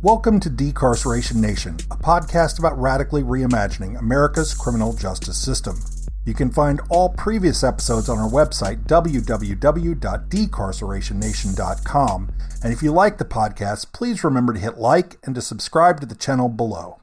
Welcome to Decarceration Nation, a podcast about radically reimagining America's criminal justice system. You can find all previous episodes on our website, www.decarcerationnation.com. And if you like the podcast, please remember to hit like and to subscribe to the channel below.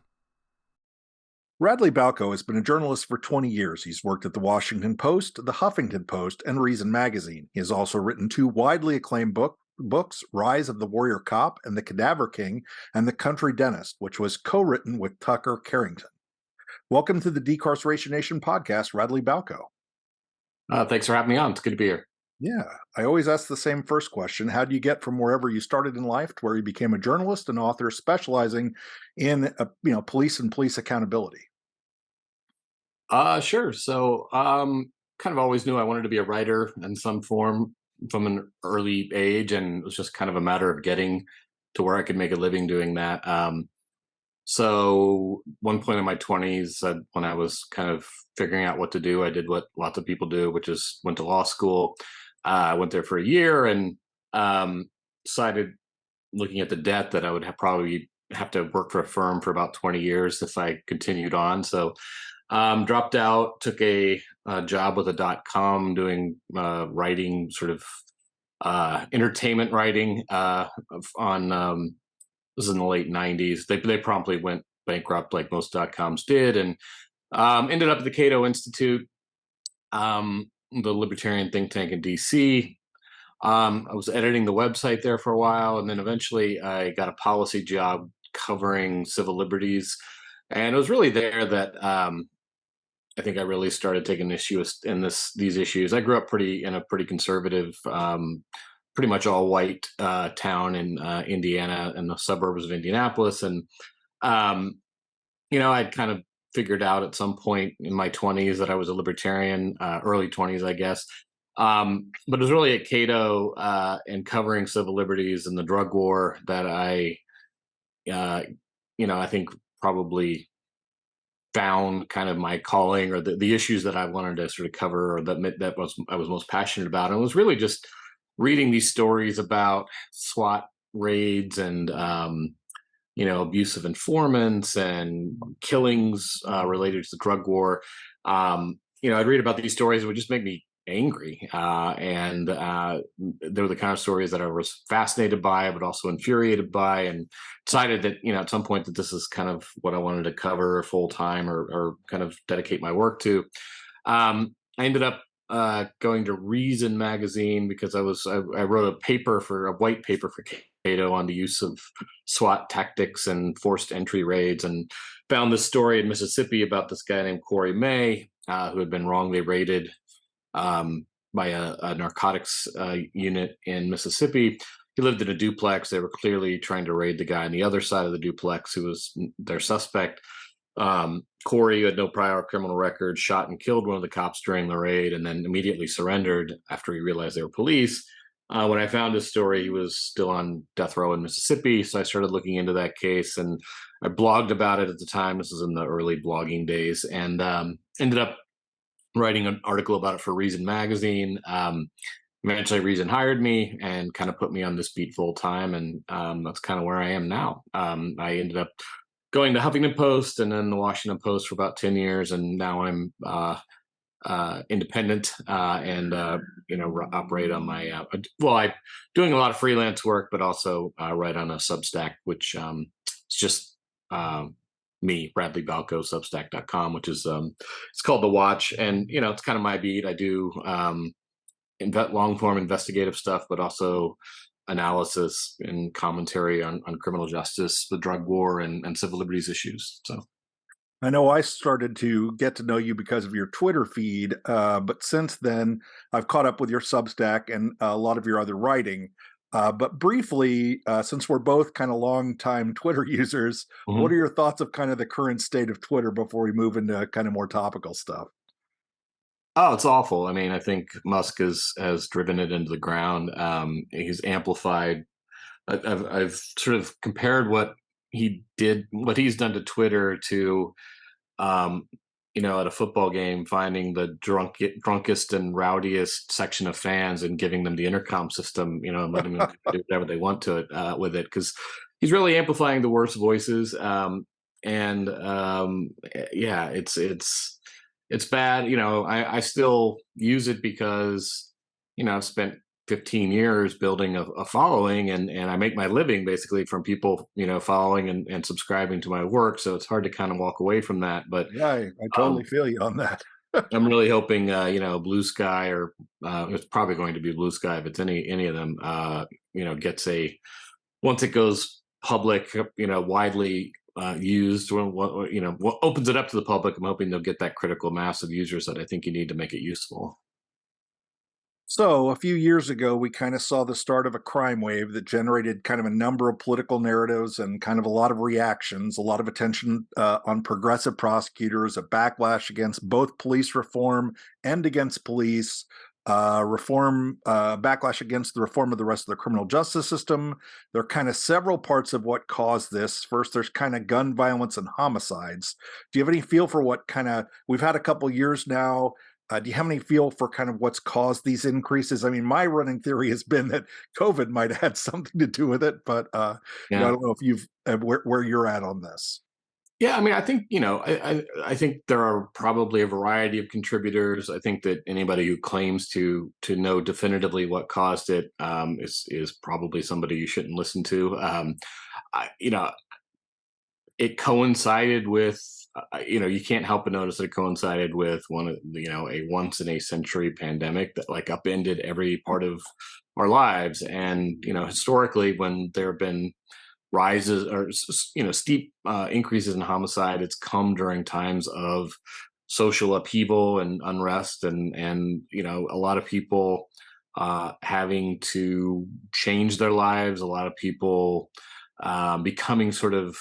Radley Balko has been a journalist for 20 years. He's worked at the Washington Post, the Huffington Post, and Reason Magazine. He has also written two widely acclaimed books, Rise of the Warrior Cop and The Cadaver King, and The Country Dentist, which was co-written with Tucker Carrington. Welcome to the Decarceration Nation podcast, Radley Balko. Thanks for having me on. It's good to be here. Yeah, I always ask the same first question. How do you get from wherever you started in life to where you became a journalist and author specializing in police and police accountability? Sure. So kind of always knew I wanted to be a writer in some form from an early age, and it was just kind of a matter of getting to where I could make a living doing that. So one point in my 20s, when I was kind of figuring out what to do, I did what lots of people do, which is went to law school. I went there for a year and decided, looking at the debt, that I would probably have to work for a firm for about 20 years if I continued on. So dropped out, took a job with a .com doing writing, sort of entertainment writing on this is in the late 90s. They promptly went bankrupt, like most .coms did, and ended up at the Cato Institute, the libertarian think tank in DC. I was editing the website there for a while, and then eventually I got a policy job covering civil liberties. And it was really there that I think I really started taking issue in these issues. I grew up in a pretty conservative, pretty much all white town in Indiana, in the suburbs of Indianapolis. And, I'd kind of figured out at some point in my 20s that I was a libertarian, early 20s, I guess. But it was really at Cato and covering civil liberties and the drug war that I think probably found kind of my calling, or the issues that I wanted to sort of cover, or that I was most passionate about. And it was really just reading these stories about SWAT raids and abuse of informants and killings related to the drug war. I'd read about these stories. It would just make me angry, and they were the kind of stories that I was fascinated by, but also infuriated by, and decided that at some point that this is kind of what I wanted to cover full time, or kind of dedicate my work to. I ended up going to Reason Magazine because I wrote a white paper for Cato on the use of SWAT tactics and forced entry raids, and found this story in Mississippi about this guy named Corey May, who had been wrongly raided by a narcotics unit in Mississippi. He lived in a duplex. They were clearly trying to raid the guy on the other side of the duplex who was their suspect. Corey, who had no prior criminal record, shot and killed one of the cops during the raid, and then immediately surrendered after he realized they were police. When I found his story, he was still on death row in Mississippi. So I started looking into that case, and I blogged about it at the time. This was in the early blogging days, and ended up writing an article about it for Reason Magazine. Eventually Reason hired me and kind of put me on this beat full time. And that's kind of where I am now. I ended up going to Huffington Post and then the Washington Post for about 10 years. And now I'm independent and operate on my, I'm doing a lot of freelance work, but also write on a Substack, which it's just me, Radley Balko, Substack.com, which is it's called The Watch, and it's kind of my beat. I do long form investigative stuff, but also analysis and commentary on criminal justice, the drug war, and civil liberties issues. So I know I started to get to know you because of your Twitter feed, but since then I've caught up with your Substack and a lot of your other writing. But briefly, since we're both kind of long-time Twitter users, What are your thoughts of kind of the current state of Twitter before we move into kind of more topical stuff? Oh, it's awful. I mean, I think Musk has driven it into the ground. He's amplified. I've sort of compared what he's done to Twitter to at a football game, finding the drunkest and rowdiest section of fans and giving them the intercom system, and letting them do whatever they want to it with it. Because he's really amplifying the worst voices. And yeah, it's bad. I still use it because I've spent 15 years building a following, and I make my living basically from people following and subscribing to my work. So it's hard to kind of walk away from that. But Yeah, I totally um, feel you on that. I'm really hoping Blue Sky, or it's probably going to be Blue Sky if it's any of them. Gets a once it goes public, widely used, what opens it up to the public. I'm hoping they'll get that critical mass of users that I think you need to make it useful. So, a few years ago, we kind of saw the start of a crime wave that generated kind of a number of political narratives and kind of a lot of reactions, a lot of attention on progressive prosecutors, a backlash against both police reform and against police backlash against the reform of the rest of the criminal justice system. There are kind of several parts of what caused this. First, there's kind of gun violence and homicides. Do you have any feel for what kind of, we've had a couple years now? Do you have any feel for kind of what's caused these increases? I mean, my running theory has been that COVID might have had something to do with it, but I Yeah. don't know if you've where you're at on this. Yeah, I mean, I think I think there are probably a variety of contributors. I think that anybody who claims to know definitively what caused it is probably somebody you shouldn't listen to. I, you know, it coincided with you can't help but notice that it coincided with one of a once in a century pandemic that like upended every part of our lives. And historically, when there have been rises or steep increases in homicide, it's come during times of social upheaval and unrest, and a lot of people having to change their lives, a lot of people becoming sort of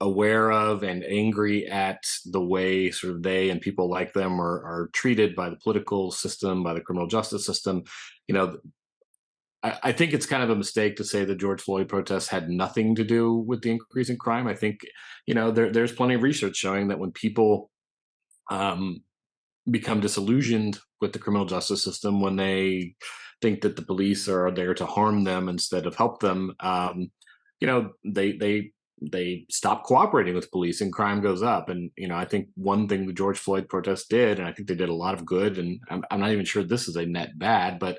aware of and angry at the way sort of they and people like them are treated by the political system, by the criminal justice system. You know, I think it's kind of a mistake to say the George Floyd protests had nothing to do with the increase in crime. I think, there's plenty of research showing that when people um, become disillusioned with the criminal justice system, when they think that the police are there to harm them instead of help them, they stop cooperating with police and crime goes up. And I think one thing the George Floyd protests did, and I think they did a lot of good, and I'm not even sure this is a net bad, but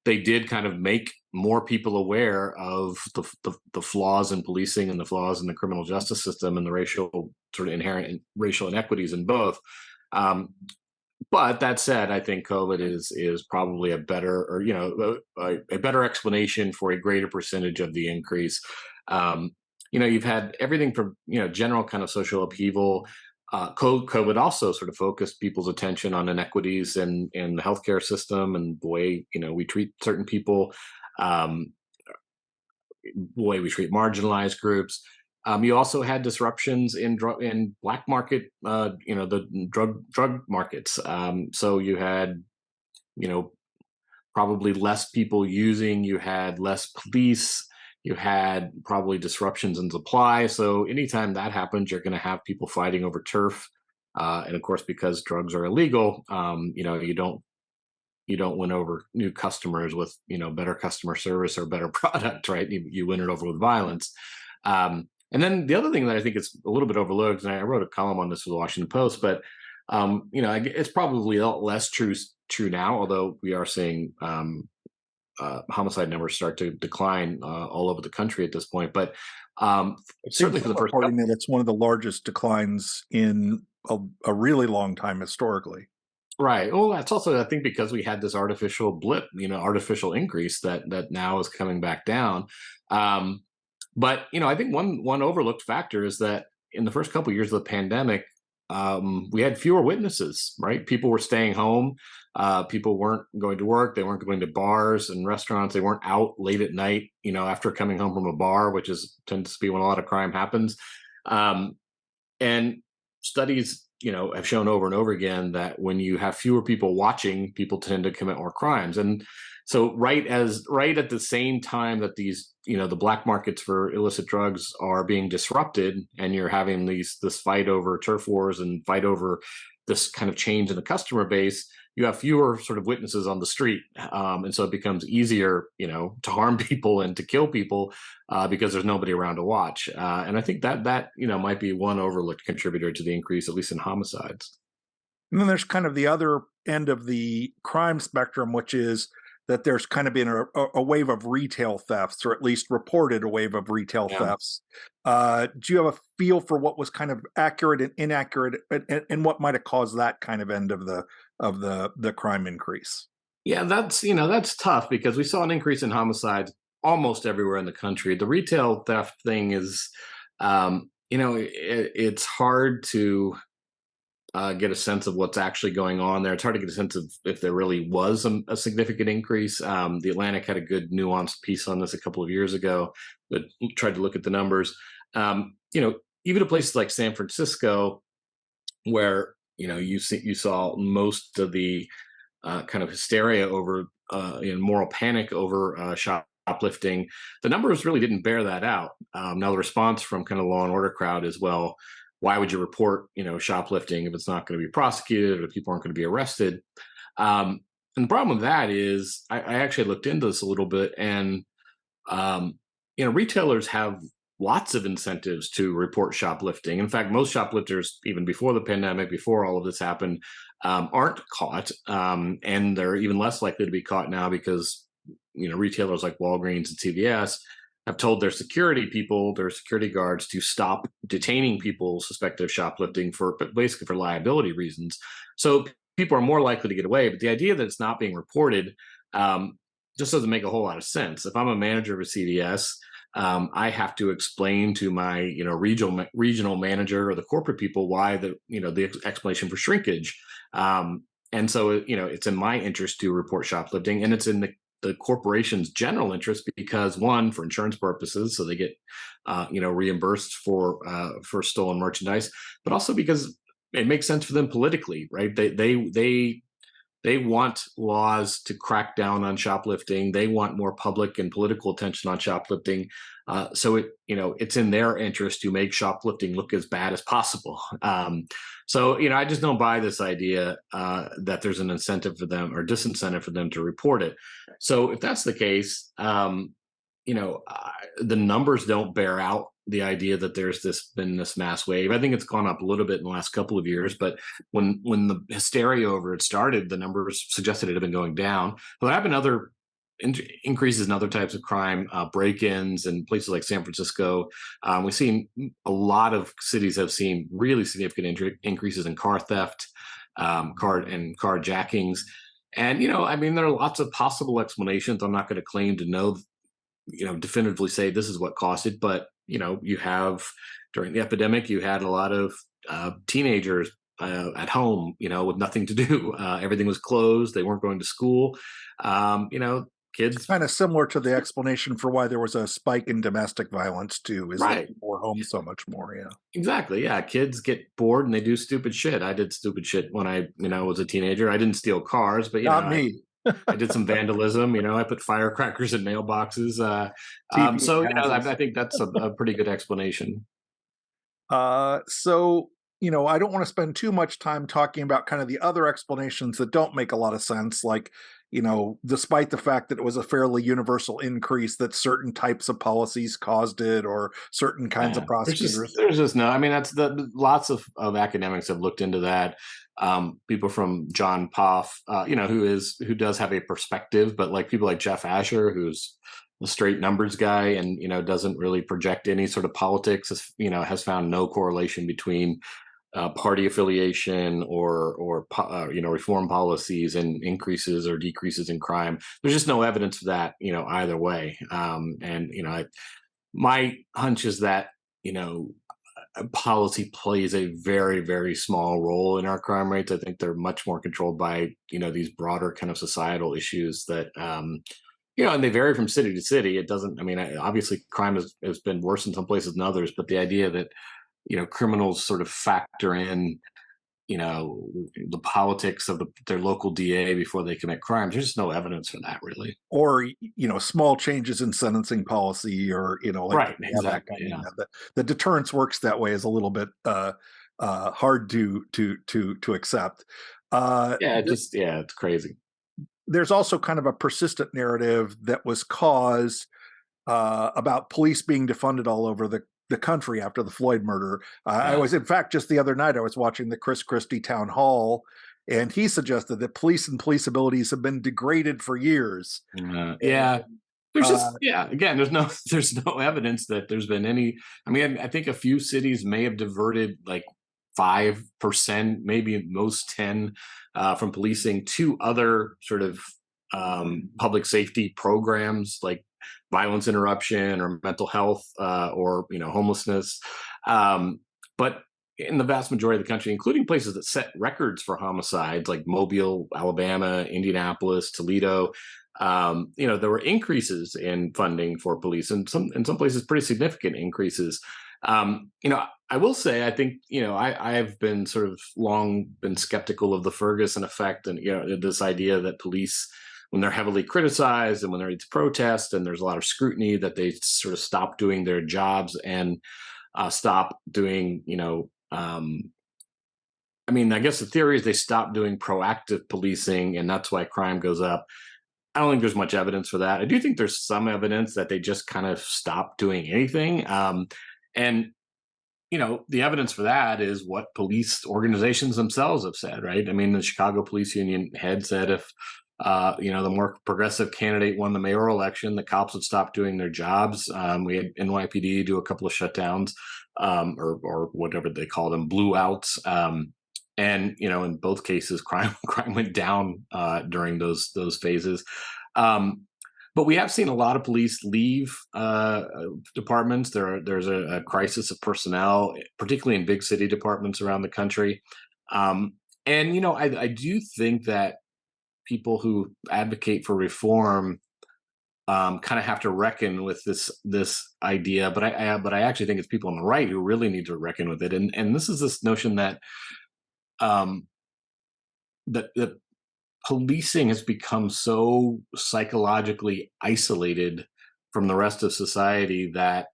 they did kind of make more people aware of the flaws in policing and the flaws in the criminal justice system and the racial sort of inherent racial inequities in both. Um, but that said, I think COVID is probably a better, or a better explanation for a greater percentage of the increase. Um, you've had everything from general kind of social upheaval. COVID also sort of focused people's attention on inequities in the healthcare system and the way we treat certain people, um, the way we treat marginalized groups. You also had disruptions in black market, the drug markets. So you had, you know, probably less people using. You had less police. You had probably disruptions in supply. So anytime that happens, you're going to have people fighting over turf. And of course, because drugs are illegal, you don't win over new customers with better customer service or better product, right? You win it over with violence. And then the other thing that I think is a little bit overlooked, and I wrote a column on this for the Washington Post, but it's probably a lot less true now, although we are seeing homicide numbers start to decline all over the country at this point. But It seems certainly for the first couple, reporting that it's one of the largest declines in a really long time historically. right. Well, that's also, I think, because we had this artificial blip, artificial increase that now is coming back down. Um, but I think one overlooked factor is that in the first couple of years of the pandemic, we had fewer witnesses. Right, people were staying home. People weren't going to work. They weren't going to bars and restaurants. They weren't out late at night. After coming home from a bar, which tends to be when a lot of crime happens. Um, and studies have shown over and over again that when you have fewer people watching, people tend to commit more crimes. And so right at the same time that these the black markets for illicit drugs are being disrupted, and you're having this fight over turf wars and fight over this kind of change in the customer base, you have fewer sort of witnesses on the street, and so it becomes easier, to harm people and to kill people because there's nobody around to watch. And I think that might be one overlooked contributor to the increase, at least in homicides. And then there's kind of the other end of the crime spectrum, which is that there's kind of been a wave of retail thefts, or at least reported a wave of retail Yeah. thefts. Do you have a feel for what was kind of accurate and inaccurate, and what might have caused that kind of end of the crime increase? Yeah, that's tough because we saw an increase in homicides almost everywhere in the country. The retail theft thing is, it's hard to get a sense of what's actually going on there. It's hard to get a sense of if there really was a significant increase. The Atlantic had a good nuanced piece on this a couple of years ago that tried to look at the numbers. Even a place like San Francisco, where you saw most of the kind of hysteria over moral panic over shoplifting. The numbers really didn't bear that out. Now the response from kind of law and order crowd is, well, why would you report shoplifting if it's not going to be prosecuted or people aren't going to be arrested? And the problem with that is I actually looked into this a little bit, and retailers have lots of incentives to report shoplifting. In fact, most shoplifters, even before the pandemic, before all of this happened, aren't caught, and they're even less likely to be caught now because retailers like Walgreens and CVS have told their security people, their security guards, to stop detaining people suspected of shoplifting basically for liability reasons. So people are more likely to get away. But the idea that it's not being reported just doesn't make a whole lot of sense. If I'm a manager of a CVS, I have to explain to my regional manager or the corporate people why the explanation for shrinkage. And so it's in my interest to report shoplifting, and it's in the corporation's general interest because, one, for insurance purposes, so they get reimbursed for stolen merchandise, but also because it makes sense for them politically, right? They want laws to crack down on shoplifting. They want more public and political attention on shoplifting. So it's in their interest to make shoplifting look as bad as possible. So I just don't buy this idea that there's an incentive for them or disincentive for them to report it. So if that's the case, the numbers don't bear out the idea that there's been this mass wave. I think it's gone up a little bit in the last couple of years, but when the hysteria over it started, the numbers suggested it had been going down. But there have been other increases in other types of crime, break-ins in places like San Francisco. We've seen a lot of cities have seen really significant increases in car theft, carjackings. And, there are lots of possible explanations. I'm not going to claim to know, definitively say this is what caused it, but you have, during the epidemic, you had a lot of teenagers at home, with nothing to do. Everything was closed. They weren't going to school. Kids. It's kind of similar to the explanation for why there was a spike in domestic violence too, is right. that people were home so much more. Yeah, exactly. Yeah, kids get bored and they do stupid shit. I did stupid shit when I was a teenager. I didn't steal cars, but not me. I did some vandalism. I put firecrackers in mailboxes. So I think that's a pretty good explanation. So I don't want to spend too much time talking about kind of the other explanations that don't make a lot of sense, like despite the fact that it was a fairly universal increase, that certain types of policies caused it, or certain kinds of prosecutors. There's just no. I mean, lots of academics have looked into that. People from John Poff, who does have a perspective, but like people like Jeff Asher, who's a straight numbers guy and doesn't really project any sort of politics, has found no correlation between party affiliation or reform policies and increases or decreases in crime. There's just no evidence of that either way. My hunch is that policy plays a very, very small role in our crime rates. I think they're much more controlled by these broader kind of societal issues that and they vary from city to city. It doesn't. I mean, obviously, crime has been worse in some places than others. But the idea that criminals sort of factor in the politics of their local DA before they commit crimes, there's just no evidence for that, really. Or small changes in sentencing policy, or right, exactly. Yeah. The deterrence works that way is a little bit hard to accept. Uh, Yeah, it's crazy. there's also kind of a persistent narrative that was caused about police being defunded all over the country after the Floyd murder. I Yeah. was, in fact, just the other night, I was watching the Chris Christie town hall, and he suggested that police and police abilities have been degraded for years. And, Yeah. There's uh, just again, there's no evidence that there's been any. I mean, I think a few cities may have diverted like 5%, maybe most 10, from policing to other sort of public safety programs like violence interruption or mental health, or homelessness. But in the vast majority of the country, including places that set records for homicides like Mobile, Alabama, Indianapolis, Toledo, there were increases in funding for police, and in some places pretty significant increases. I will say, I think, I've been sort of long been skeptical of the Ferguson effect, and this idea that police, when they're heavily criticized and when they're to protest and there's a lot of scrutiny, that they sort of stop doing their jobs and stop doing, I mean, I guess the theory is they stop doing proactive policing, and that's why crime goes up. I don't think there's much evidence for that. I do think there's some evidence that they just kind of stopped doing anything. And the evidence for that is what police organizations themselves have said, right? I mean, the Chicago Police Union head said if the more progressive candidate won the mayoral election, the cops would stop doing their jobs. We had NYPD do a couple of shutdowns, or whatever they call them, blue outs. And in both cases, crime went down during those phases. Um, but we have seen a lot of police leave departments. There's a crisis of personnel, particularly in big city departments around the country. And I do think that people who advocate for reform kind of have to reckon with this idea. But I actually think it's people on the right who really need to reckon with it. And this is this notion that um, that policing has become so psychologically isolated from the rest of society that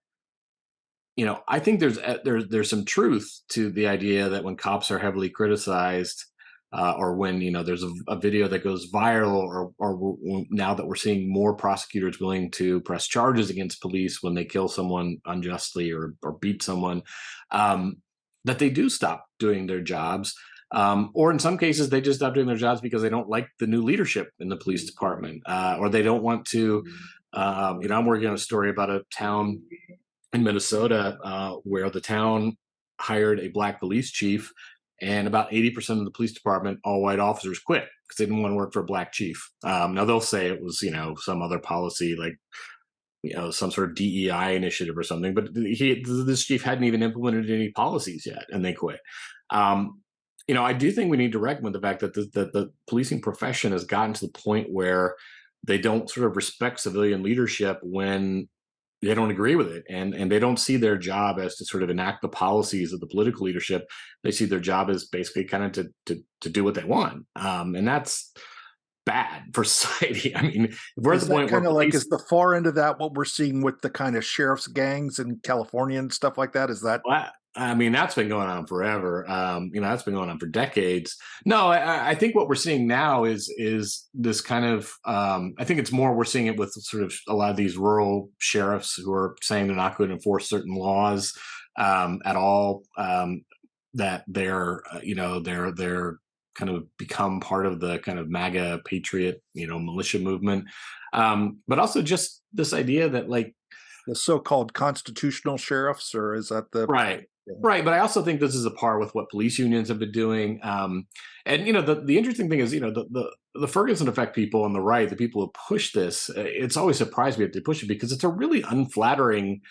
I think there's some truth to the idea that when cops are heavily criticized, or when there's a video that goes viral, or now that we're seeing more prosecutors willing to press charges against police when they kill someone unjustly or beat someone, um, that they do stop doing their jobs. Or in some cases, they just stop doing their jobs because they don't like the new leadership in the police department, or they don't want to. I'm working on a story about a town in Minnesota where the town hired a black police chief, and about 80% of the police department, all white officers, quit because they didn't want to work for a black chief. Now they'll say it was, some other policy like, some sort of DEI initiative or something, but this chief hadn't even implemented any policies yet, and they quit. I do think we need to reckon with the fact that the policing profession has gotten to the point where they don't sort of respect civilian leadership when they don't agree with it, and they don't see their job as to sort of enact the policies of the political leadership. They see their job as basically kind of to do what they want, and that's bad for society. I mean, if we're at is the that point where kind of like, police, is the far end of that what we're seeing with the kind of sheriff's gangs in California and stuff like that? Is that well, I mean, that's been going on forever. That's been going on for decades. No, I think what we're seeing now is this kind of. I think it's more we're seeing it with sort of a lot of these rural sheriffs who are saying they're not going to enforce certain laws at all. That they're kind of become part of the kind of MAGA patriot militia movement, but also just this idea that like. the so-called constitutional sheriffs, or is that the Right. yeah. Right. But I also think this is a par with what police unions have been doing. And the interesting thing is, the Ferguson effect people on the right, the people who push this, it's always surprised me that they push it because it's a really unflattering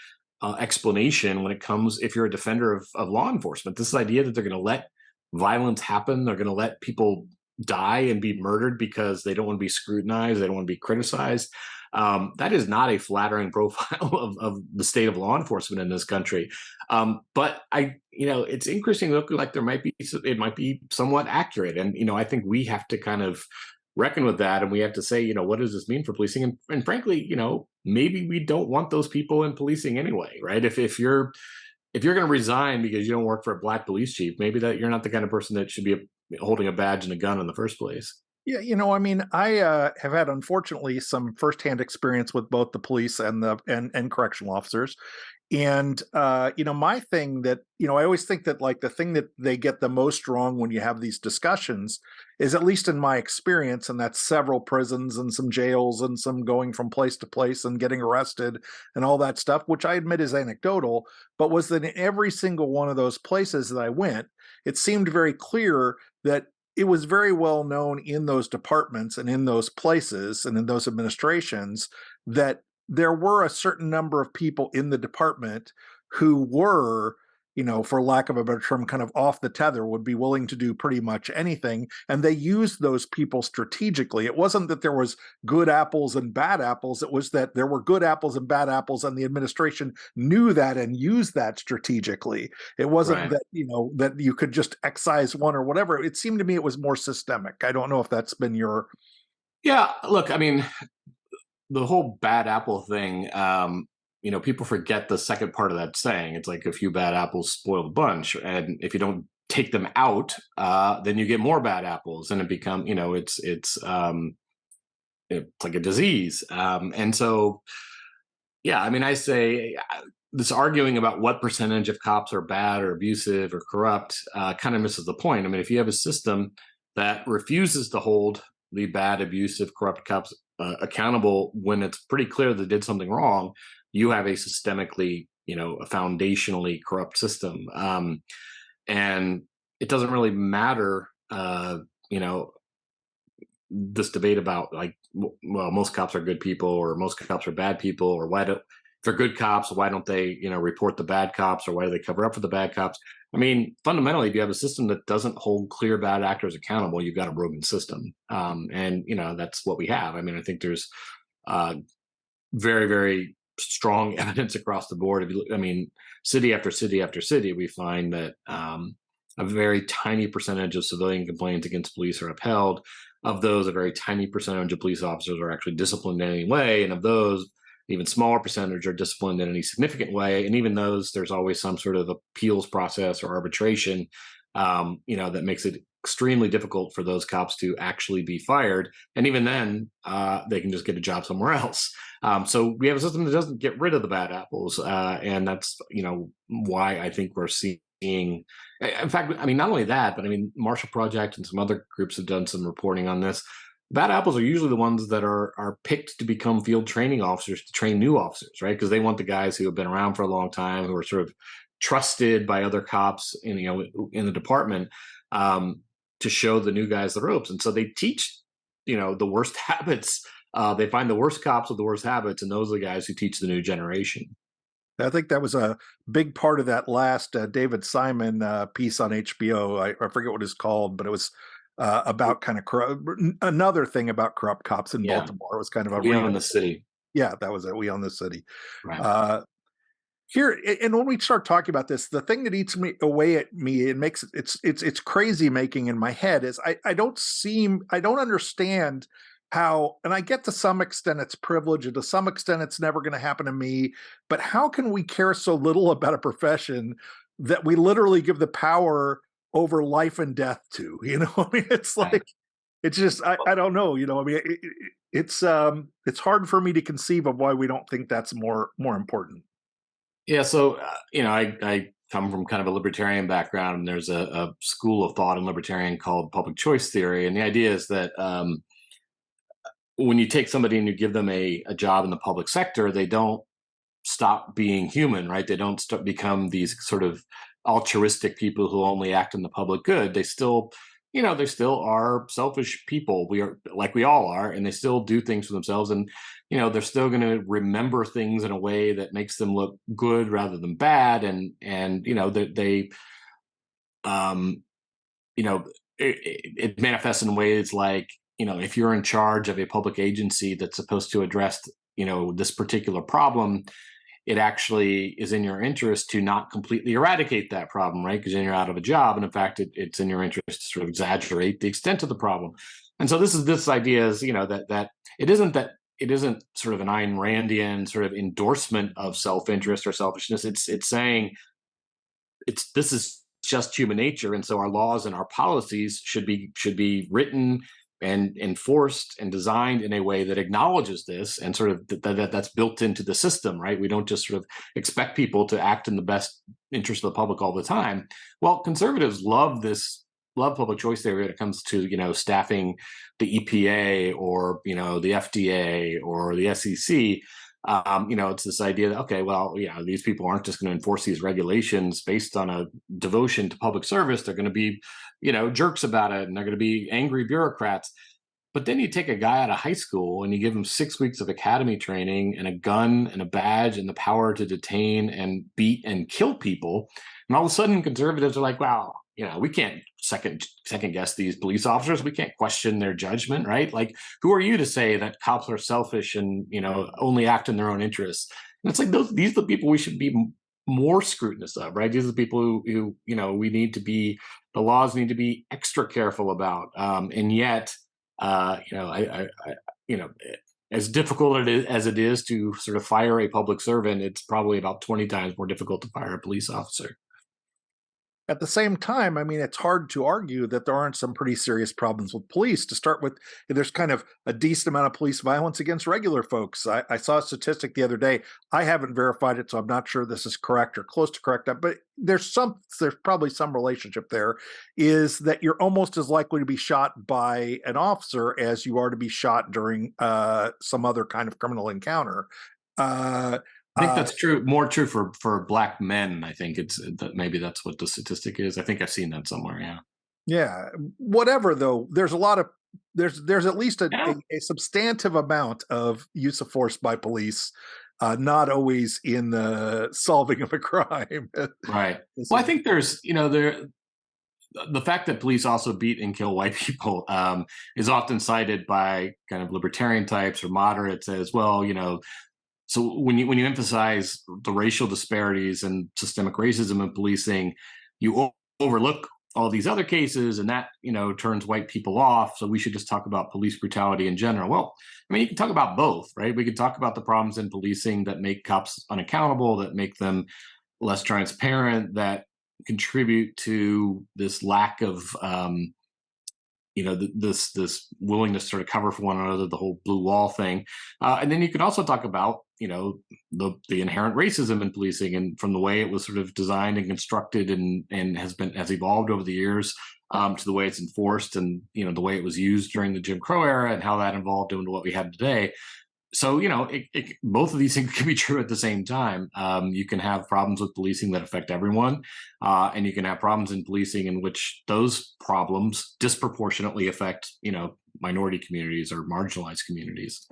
explanation when it comes if you're a defender of law enforcement. This idea that they're going to let violence happen, they're going to let people die and be murdered because they don't want to be scrutinized, they don't want to be criticized. That is not a flattering profile of the state of law enforcement in this country. But it's interesting to look like it might be somewhat accurate. And, I think we have to kind of reckon with that. And we have to say, what does this mean for policing? And frankly, maybe we don't want those people in policing anyway, right? If you're if you're going to resign because you don't work for a black police chief, maybe that you're not the kind of person that should be holding a badge and a gun in the first place. Yeah, I mean, I have had unfortunately some firsthand experience with both the police and the and correctional officers, and my thing that I always think that like the thing that they get the most wrong when you have these discussions is, at least in my experience, and that's several prisons and some jails and some going from place to place and getting arrested and all that stuff, which I admit is anecdotal, but was that in every single one of those places that I went, it seemed very clear that it was very well known in those departments and in those places and in those administrations that there were a certain number of people in the department who were, for lack of a better term, kind of off the tether, would be willing to do pretty much anything. And they used those people strategically. It wasn't that there was good apples and bad apples. It was that there were good apples and bad apples, and the administration knew that and used that strategically. It wasn't Right. that, that you could just excise one or whatever. It seemed to me it was more systemic. I don't know if that's been your. Yeah. Look, I mean, the whole bad apple thing, people forget the second part of that saying. It's like a few bad apples spoil the bunch. And if you don't take them out, then you get more bad apples, and it become, it's like a disease. And so, yeah, I mean, I say this arguing about what percentage of cops are bad or abusive or corrupt kind of misses the point. I mean, if you have a system that refuses to hold the bad, abusive, corrupt cops accountable when it's pretty clear they did something wrong, you have a systemically, a foundationally corrupt system. And it doesn't really matter, this debate about like, well, most cops are good people or most cops are bad people, or why do, if they're good cops, why don't they, report the bad cops, or why do they cover up for the bad cops? I mean, fundamentally, if you have a system that doesn't hold clear bad actors accountable, you've got a broken system. And that's what we have. I mean, I think there's very, very strong evidence across the board. If you, I mean, city after city after city, we find that a very tiny percentage of civilian complaints against police are upheld. Of those, a very tiny percentage of police officers are actually disciplined in any way, and of those, even smaller percentage are disciplined in any significant way. And even those, there's always some sort of appeals process or arbitration, that makes it extremely difficult for those cops to actually be fired. And even then, they can just get a job somewhere else. So we have a system that doesn't get rid of the bad apples, and that's why I think we're seeing. In fact, I mean, not only that, but I mean, Marshall Project and some other groups have done some reporting on this. Bad apples are usually the ones that are picked to become field training officers to train new officers, right? Because they want the guys who have been around for a long time, who are sort of trusted by other cops in the department, to show the new guys the ropes. And so they teach the worst habits. They find the worst cops with the worst habits, and those are the guys who teach the new generation. I think that was a big part of that last David Simon piece on HBO. I forget what it's called, but it was about kind of another thing about corrupt cops in Yeah, Baltimore. It was kind of a we own the city. Yeah, that was it. We own the city. Right. Here, and when we start talking about this, the thing that eats me away at me, it makes it's crazy making in my head, is I don't understand how, and I get to some extent it's privilege, and to some extent it's never going to happen to me, but how can we care so little about a profession that we literally give the power over life and death to? I mean, it's Right. like, it's just I don't know. I mean, it's hard for me to conceive of why we don't think that's more important. Yeah, so I come from kind of a libertarian background, and there's a school of thought in libertarian called public choice theory, and the idea is that when you take somebody and you give them a job in the public sector, they don't stop being human, right? They don't become these sort of altruistic people who only act in the public good. They still, they still are selfish people. We are, like we all are, and they still do things for themselves. And, they're still going to remember things in a way that makes them look good rather than bad. And, they um, it manifests in ways like, if you're in charge of a public agency that's supposed to address, this particular problem, it actually is in your interest to not completely eradicate that problem, right? Because then you're out of a job. And in fact, it's in your interest to sort of exaggerate the extent of the problem. And so this idea is, that it isn't sort of an Ayn Randian sort of endorsement of self-interest or selfishness. It's saying this is just human nature, and so our laws and our policies should be written and enforced and designed in a way that acknowledges this, and sort of that's built into the system, right? We don't just sort of expect people to act in the best interest of the public all the time. Well, conservatives love public choice theory when it comes to staffing the EPA or the FDA or the SEC. It's this idea that, okay, well, these people aren't just going to enforce these regulations based on a devotion to public service. They're going to be, jerks about it, and they're going to be angry bureaucrats. But then you take a guy out of high school and you give him 6 weeks of academy training and a gun and a badge and the power to detain and beat and kill people. And all of a sudden conservatives are like, wow, we can't second guess these police officers. We can't question their judgment, right? Like, who are you to say that cops are selfish and only act in their own interests? And it's like these are the people we should be more scrutinous of, right? These are the people who we need to be. The laws need to be extra careful about, and yet, as difficult as it is to sort of fire a public servant, it's probably about 20 times more difficult to fire a police officer. At the same time, I mean, it's hard to argue that there aren't some pretty serious problems with police. To start with, there's kind of a decent amount of police violence against regular folks. I saw a statistic the other day. I haven't verified it, so I'm not sure this is correct or close to correct, but there's probably some relationship there, is that you're almost as likely to be shot by an officer as you are to be shot during some other kind of criminal encounter. I think that's true, more true for Black men. I think it's that maybe that's what the statistic is. I think I've seen that somewhere. Yeah. Yeah. Whatever, though, there's a lot of there's at least Yeah. a substantive amount of use of force by police, not always in the solving of a crime. Right. Well, I think there's, the fact that police also beat and kill white people is often cited by kind of libertarian types or moderates as well. So when you emphasize the racial disparities and systemic racism in policing, you overlook all these other cases, and that turns white people off. So we should just talk about police brutality in general. Well, I mean, you can talk about both, right? We could talk about the problems in policing that make cops unaccountable, that make them less transparent, that contribute to this lack of this willingness to sort of cover for one another, the whole blue wall thing. And then you can also talk about the inherent racism in policing, and from the way it was sort of designed and constructed and has evolved over the years, to the way it's enforced, and the way it was used during the Jim Crow era, and how that evolved into what we have today. So both of these things can be true at the same time. You can have problems with policing that affect everyone, and you can have problems in policing in which those problems disproportionately affect minority communities or marginalized communities.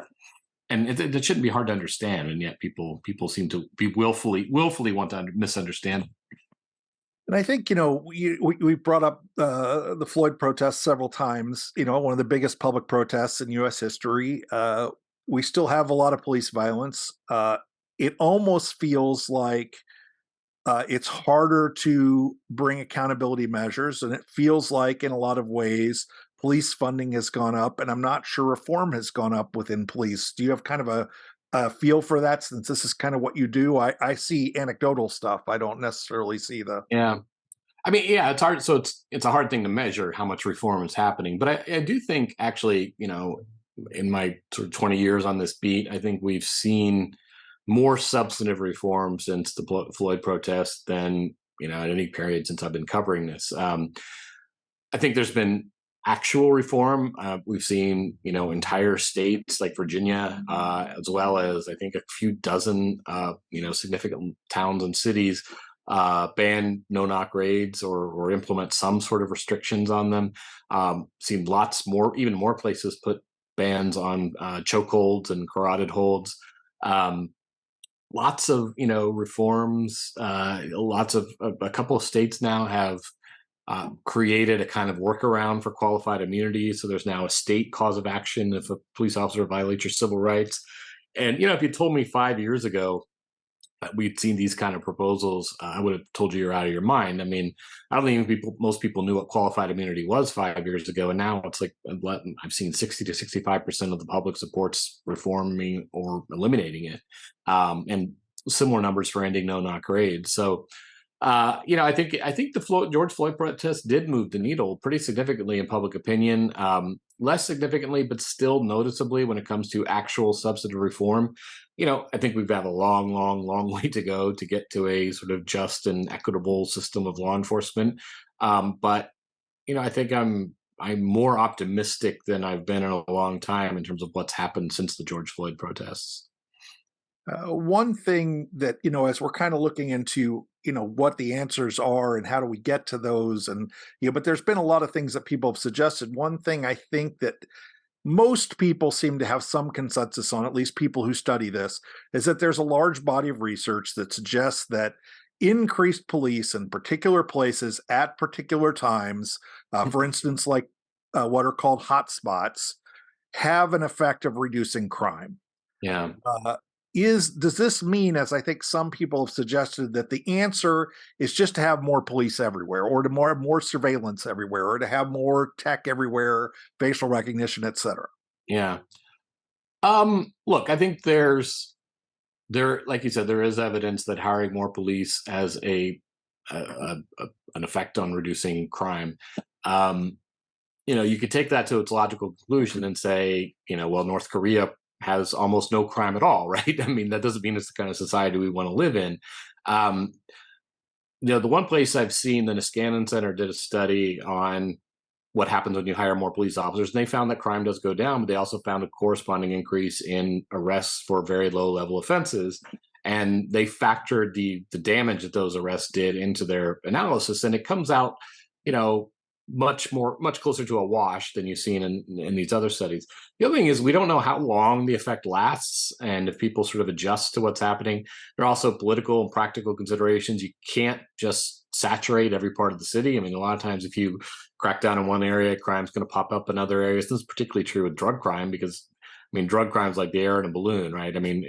And it shouldn't be hard to understand, and yet people seem to be willfully want to misunderstand. And I think we brought up the Floyd protests several times. One of the biggest public protests in U.S. history. We still have a lot of police violence. It almost feels like it's harder to bring accountability measures, and it feels like in a lot of ways police funding has gone up, and I'm not sure reform has gone up within police. Do you have kind of a feel for that, since this is kind of what you do? I see anecdotal stuff. I don't necessarily see the. Yeah. I mean, yeah, it's hard. So it's a hard thing to measure how much reform is happening. But I do think, actually, in my sort of 20 years on this beat, I think we've seen more substantive reform since the Floyd protests than at any period since I've been covering this. I think there's been actual reform. We've seen entire states like Virginia, as well as I think a few dozen significant towns and cities ban no-knock raids or implement some sort of restrictions on them. Seen even more places put bans on chokeholds and carotid holds. Lots of reforms. A couple of states now have created a kind of workaround for qualified immunity. So there's now a state cause of action if a police officer violates your civil rights. And if you told me 5 years ago that we'd seen these kind of proposals, I would have told you you're out of your mind. I mean, I don't think most people knew what qualified immunity was 5 years ago, and now it's like I've seen 60 to 65% of the public supports reforming or eliminating it, and similar numbers for ending no-knock raids. So I think the George Floyd protest did move the needle pretty significantly in public opinion. Less significantly, but still noticeably when it comes to actual substantive reform. I think we've got a long, long, long way to go to get to a sort of just and equitable system of law enforcement. But I think I'm more optimistic than I've been in a long time in terms of what's happened since the George Floyd protests. One thing that, as we're kind of looking into, what the answers are and how do we get to those, and, but there's been a lot of things that people have suggested. One thing I think that most people seem to have some consensus on, at least people who study this, is that there's a large body of research that suggests that increased police in particular places at particular times, for instance, like what are called hotspots, have an effect of reducing crime. Yeah. Uh, does this mean, as I think some people have suggested, that the answer is just to have more police everywhere, or to more surveillance everywhere, or to have more tech everywhere, facial recognition, et cetera? Yeah. Look, I think like you said, there is evidence that hiring more police has an effect on reducing crime. Um, you could take that to its logical conclusion and say, well, North Korea has almost no crime at all, right? I mean, that doesn't mean it's the kind of society we want to live in. Um, the one place I've seen the Niskanen Center did a study on what happens when you hire more police officers, and they found that crime does go down, but they also found a corresponding increase in arrests for very low level offenses. And they factored the damage that those arrests did into their analysis, and it comes out, much closer to a wash than you've seen in these other studies. The other thing is we don't know how long the effect lasts, and if people sort of adjust to what's happening. There are also political and practical considerations. You can't just saturate every part of the city. I mean, a lot of times if you crack down in one area, crime's going to pop up in other areas. This is particularly true with drug crime because, I mean, drug crime's like the air in a balloon, right? I mean,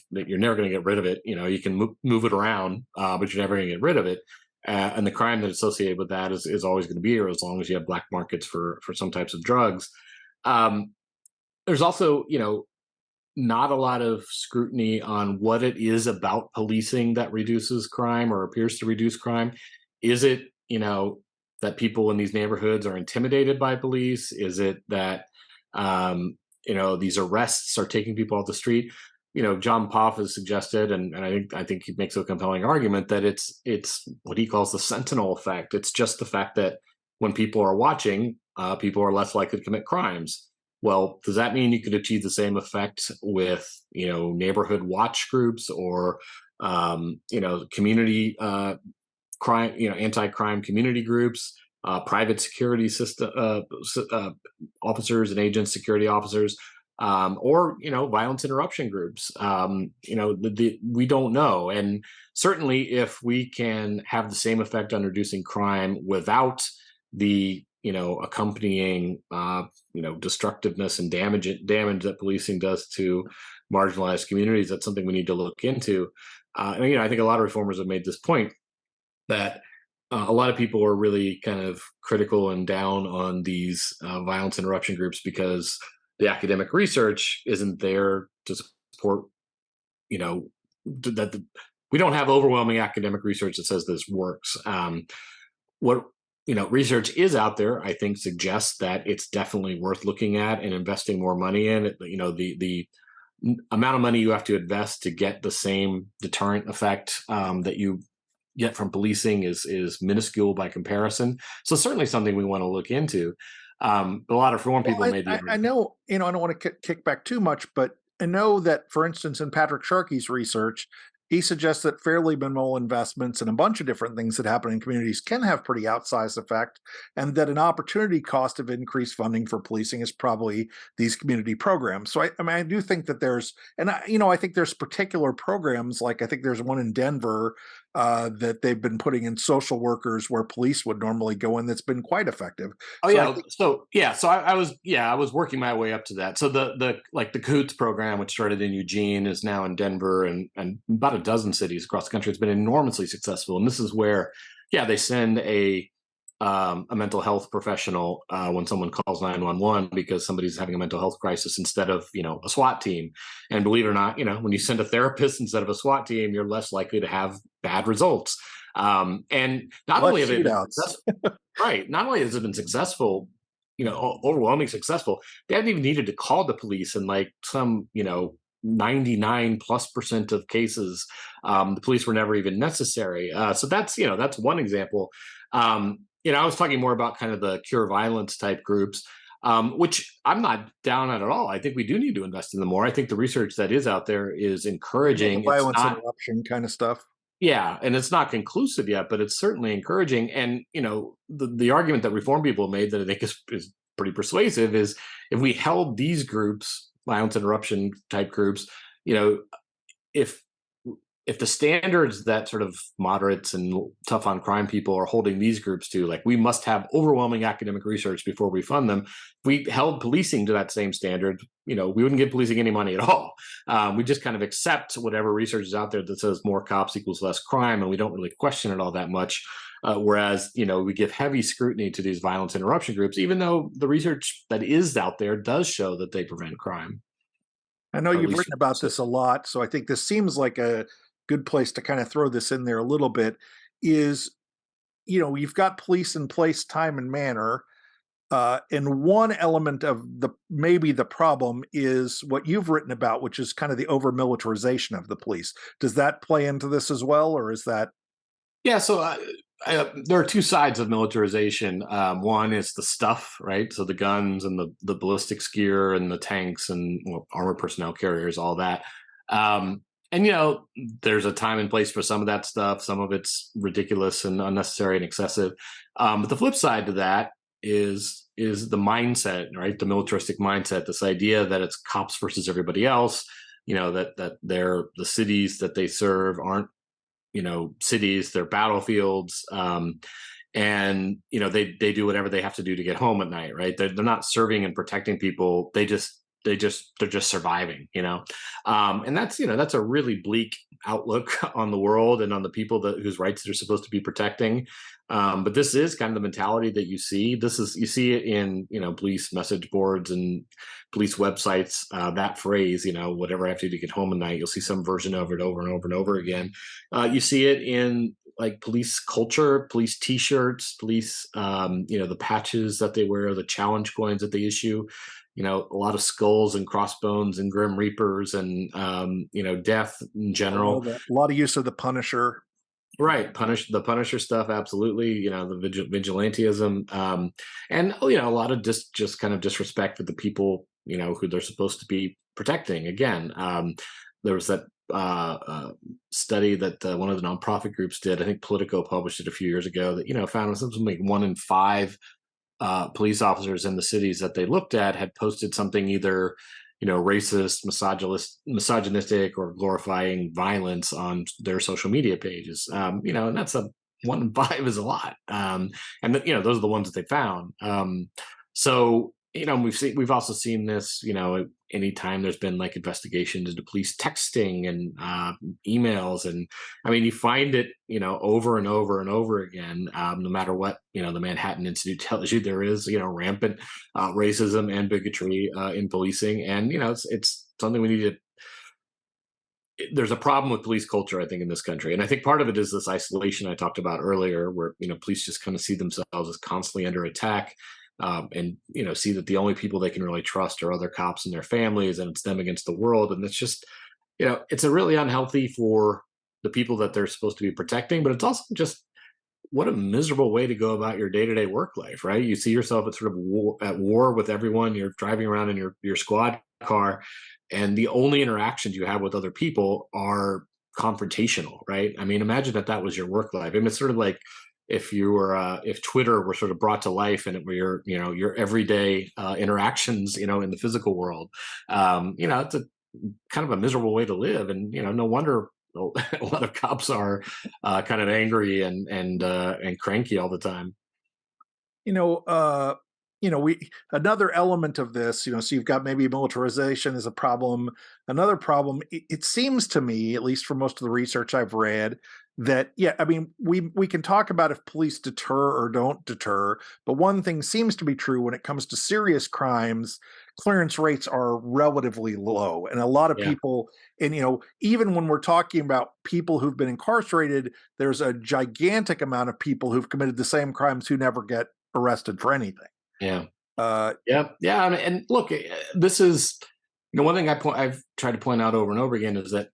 you're never going to get rid of it. You can move it around, but you're never going to get rid of it. And the crime that's associated with that is always going to be here as long as you have black markets for some types of drugs. There's also, not a lot of scrutiny on what it is about policing that reduces crime or appears to reduce crime. Is it, that people in these neighborhoods are intimidated by police? Is it that, these arrests are taking people off the street? John Poff has suggested, and I think he makes a compelling argument that it's what he calls the sentinel effect. It's just the fact that when people are watching, people are less likely to commit crimes. Well, does that mean you could achieve the same effect with neighborhood watch groups or community crime, anti-crime community groups, private security system officers and agents, security officers? Or violence interruption groups. We don't know, and certainly if we can have the same effect on reducing crime without the accompanying destructiveness and damage that policing does to marginalized communities, that's something we need to look into. And I think a lot of reformers have made this point that a lot of people are really kind of critical and down on these violence interruption groups because the academic research isn't there to support, we don't have overwhelming academic research that says this works. What research is out there, I think, suggests that it's definitely worth looking at and investing more money in it. The amount of money you have to invest to get the same deterrent effect that you get from policing is minuscule by comparison. So certainly something we want to look into. A lot of reform people made the I know, I don't want to kick back too much, but I know that, for instance, in Patrick Sharkey's research, he suggests that fairly minimal investments in a bunch of different things that happen in communities can have pretty outsized effect, and that an opportunity cost of increased funding for policing is probably these community programs. So I do think that there's, and I think there's particular programs, like I think there's one in Denver that they've been putting in social workers where police would normally go in, that's been quite effective. Oh yeah, so I was working my way up to that. So the Cahoots program, which started in Eugene, is now in Denver and about a dozen cities across the country. It's been enormously successful, and this is where they send a mental health professional when someone calls 911 because somebody's having a mental health crisis instead of a SWAT team. And believe it or not, when you send a therapist instead of a SWAT team, you're less likely to have bad results. And not Less only have they been shootouts. successful, right? Not only has it been successful, overwhelmingly successful, they haven't even needed to call the police in like some, 99+% of cases. The police were never even necessary. So that's one example. I was talking more about kind of the cure violence type groups, which I'm not down at all. I think we do need to invest in them more. I think the research that is out there is The encouraging. It's violence not, interruption kind of stuff. yeah, and it's not conclusive yet, but it's certainly encouraging. And the argument that reform people made that I think is pretty persuasive is if we held these groups, violence interruption type groups, you know, if if the standards that sort of moderates and tough on crime people are holding these groups to, like we must have overwhelming academic research before we fund them, if we held policing to that same standard, we wouldn't give policing any money at all. We just kind of accept whatever research is out there that says more cops equals less crime, and we don't really question it all that much. Whereas, we give heavy scrutiny to these violence interruption groups, even though the research that is out there does show that they prevent crime, I know or at you've least written about this a lot, so I think this seems like a good place to kind of throw this in there a little bit. Is, you've got police in place, time and manner, and one element of maybe the problem is what you've written about, which is kind of the over militarization of the police. Does that play into this as well, or is that? Yeah, so there are two sides of militarization. One is the stuff, right? So the guns and the ballistics gear and the tanks and armored personnel carriers, all that. And there's a time and place for some of that stuff. Some of it's ridiculous and unnecessary and excessive. But the flip side to that is the mindset, right? The militaristic mindset. This idea that it's cops versus everybody else. That the cities that they serve aren't cities, they're battlefields, and they do whatever they have to do to get home at night, right? They're not serving and protecting people. They're just surviving, and that's a really bleak outlook on the world and on the people whose rights they're supposed to be protecting. But this is kind of the mentality that you see it in police message boards and police websites. That phrase, whatever I have to do to get home at night, you'll see some version of it over and over and over again. You see it in like police culture, police T-shirts, police, the patches that they wear, the challenge coins that they issue. A lot of skulls and crossbones and grim reapers and death in general. A lot of use of the Punisher. Right, the Punisher stuff, absolutely. The vigilantism, and a lot of just kind of disrespect for the people who they're supposed to be protecting. Again, there was that study that one of the nonprofit groups did. I think Politico published it a few years ago. That found something like 1 in 5 police officers in the cities that they looked at had posted something either racist, misogynistic, or glorifying violence on their social media pages. And that's 1 in 5 is a lot. And those are the ones that they found. So we've also seen this. Anytime there's been like investigations into police texting and emails, and I mean, you find it over and over and over again. No matter what the Manhattan Institute tells you, there is rampant racism and bigotry in policing, and it's something we need to. There's a problem with police culture, I think, in this country, and I think part of it is this isolation I talked about earlier, where police just kind of see themselves as constantly under attack. And see that the only people they can really trust are other cops and their families, and it's them against the world. And it's just it's a really unhealthy for the people that they're supposed to be protecting, but it's also just what a miserable way to go about your day-to-day work life, right? You see yourself at sort of at war with everyone. You're driving around in your squad car, and the only interactions you have with other people are confrontational, right? I mean, imagine that was your work life. I mean, it's sort of like if Twitter were sort of brought to life and it were your everyday interactions in the physical world. It's a kind of a miserable way to live, and no wonder a lot of cops are kind of angry and cranky all the time. you know, uh, we another element of this, so you've got maybe militarization is a problem. Another problem, it seems to me, at least for most of the research I've read, that yeah, I mean, we can talk about if police deter or don't deter, but one thing seems to be true when it comes to serious crimes. clearance rates are relatively low. And a lot of Yeah. people, and even when we're talking about people who've been incarcerated, there's a gigantic amount of people who've committed the same crimes who never get arrested for anything. Yeah. Uh, Yeah. Yeah. And look, this is, one thing I've tried to point out over and over again is that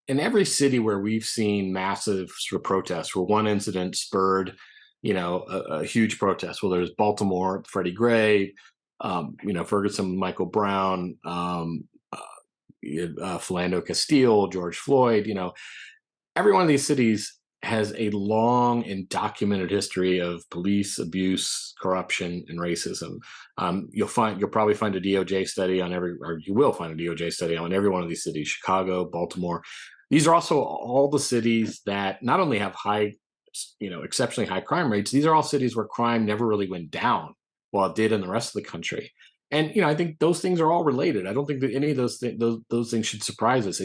in every city where we've seen massive sort of protests, where one incident spurred, a huge protest, whether it's Baltimore, Freddie Gray, Ferguson, Michael Brown, Philando Castile, George Floyd, every one of these cities has a long and documented history of police abuse, corruption, and racism. You'll probably find a DOJ study on you will find a DOJ study on every one of these cities: Chicago, Baltimore. These are also all the cities that not only have high, exceptionally high crime rates. These are all cities where crime never really went down, while it did in the rest of the country. And I think those things are all related. I don't think that any of those things should surprise us.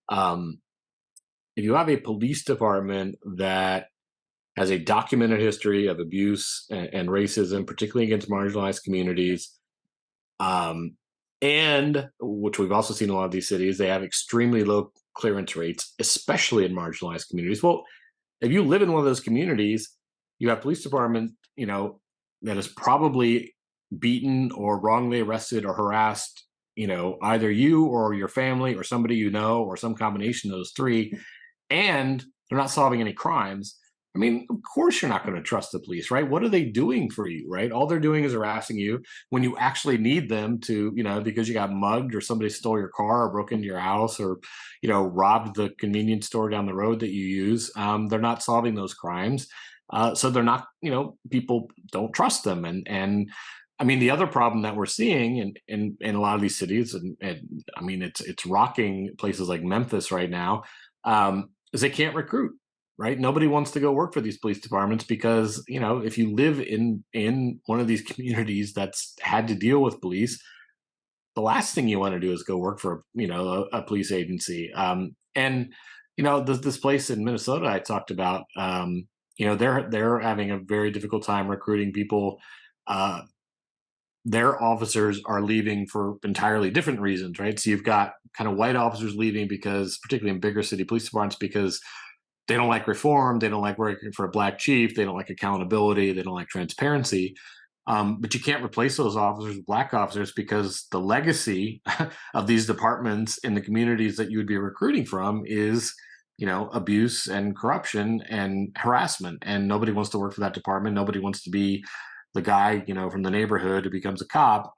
Um, if you have a police department that has a documented history of abuse and racism, particularly against marginalized communities, um, and which we've also seen in a lot of these cities, they have extremely low clearance rates, especially in marginalized communities. Well, if you live in one of those communities, you have police department, that is probably beaten or wrongly arrested or harassed, either you or your family or somebody or some combination of those three, and they're not solving any crimes. I mean, of course you're not going to trust the police, right? What are they doing for you, right? All they're doing is harassing you when you actually need them to, because you got mugged or somebody stole your car or broke into your house or, robbed the convenience store down the road that you use. They're not solving those crimes. So they're not, people don't trust them. And I mean, the other problem that we're seeing in a lot of these cities, and I mean, it's rocking places like Memphis right now, is they can't recruit, right? Nobody wants to go work for these police departments because, if you live in one of these communities that's had to deal with police, the last thing you want to do is go work for, a police agency. And this place in Minnesota I talked about, they're having a very difficult time recruiting people. Uh, their officers are leaving for entirely different reasons, right? So you've got kind of white officers leaving because, particularly in bigger city police departments, because they don't like reform, they don't like working for a black chief, they don't like accountability, they don't like transparency. But you can't replace those officers with black officers because the legacy of these departments in the communities that you would be recruiting from is, abuse and corruption and harassment. And nobody wants to work for that department. Nobody wants to be the guy, from the neighborhood who becomes a cop,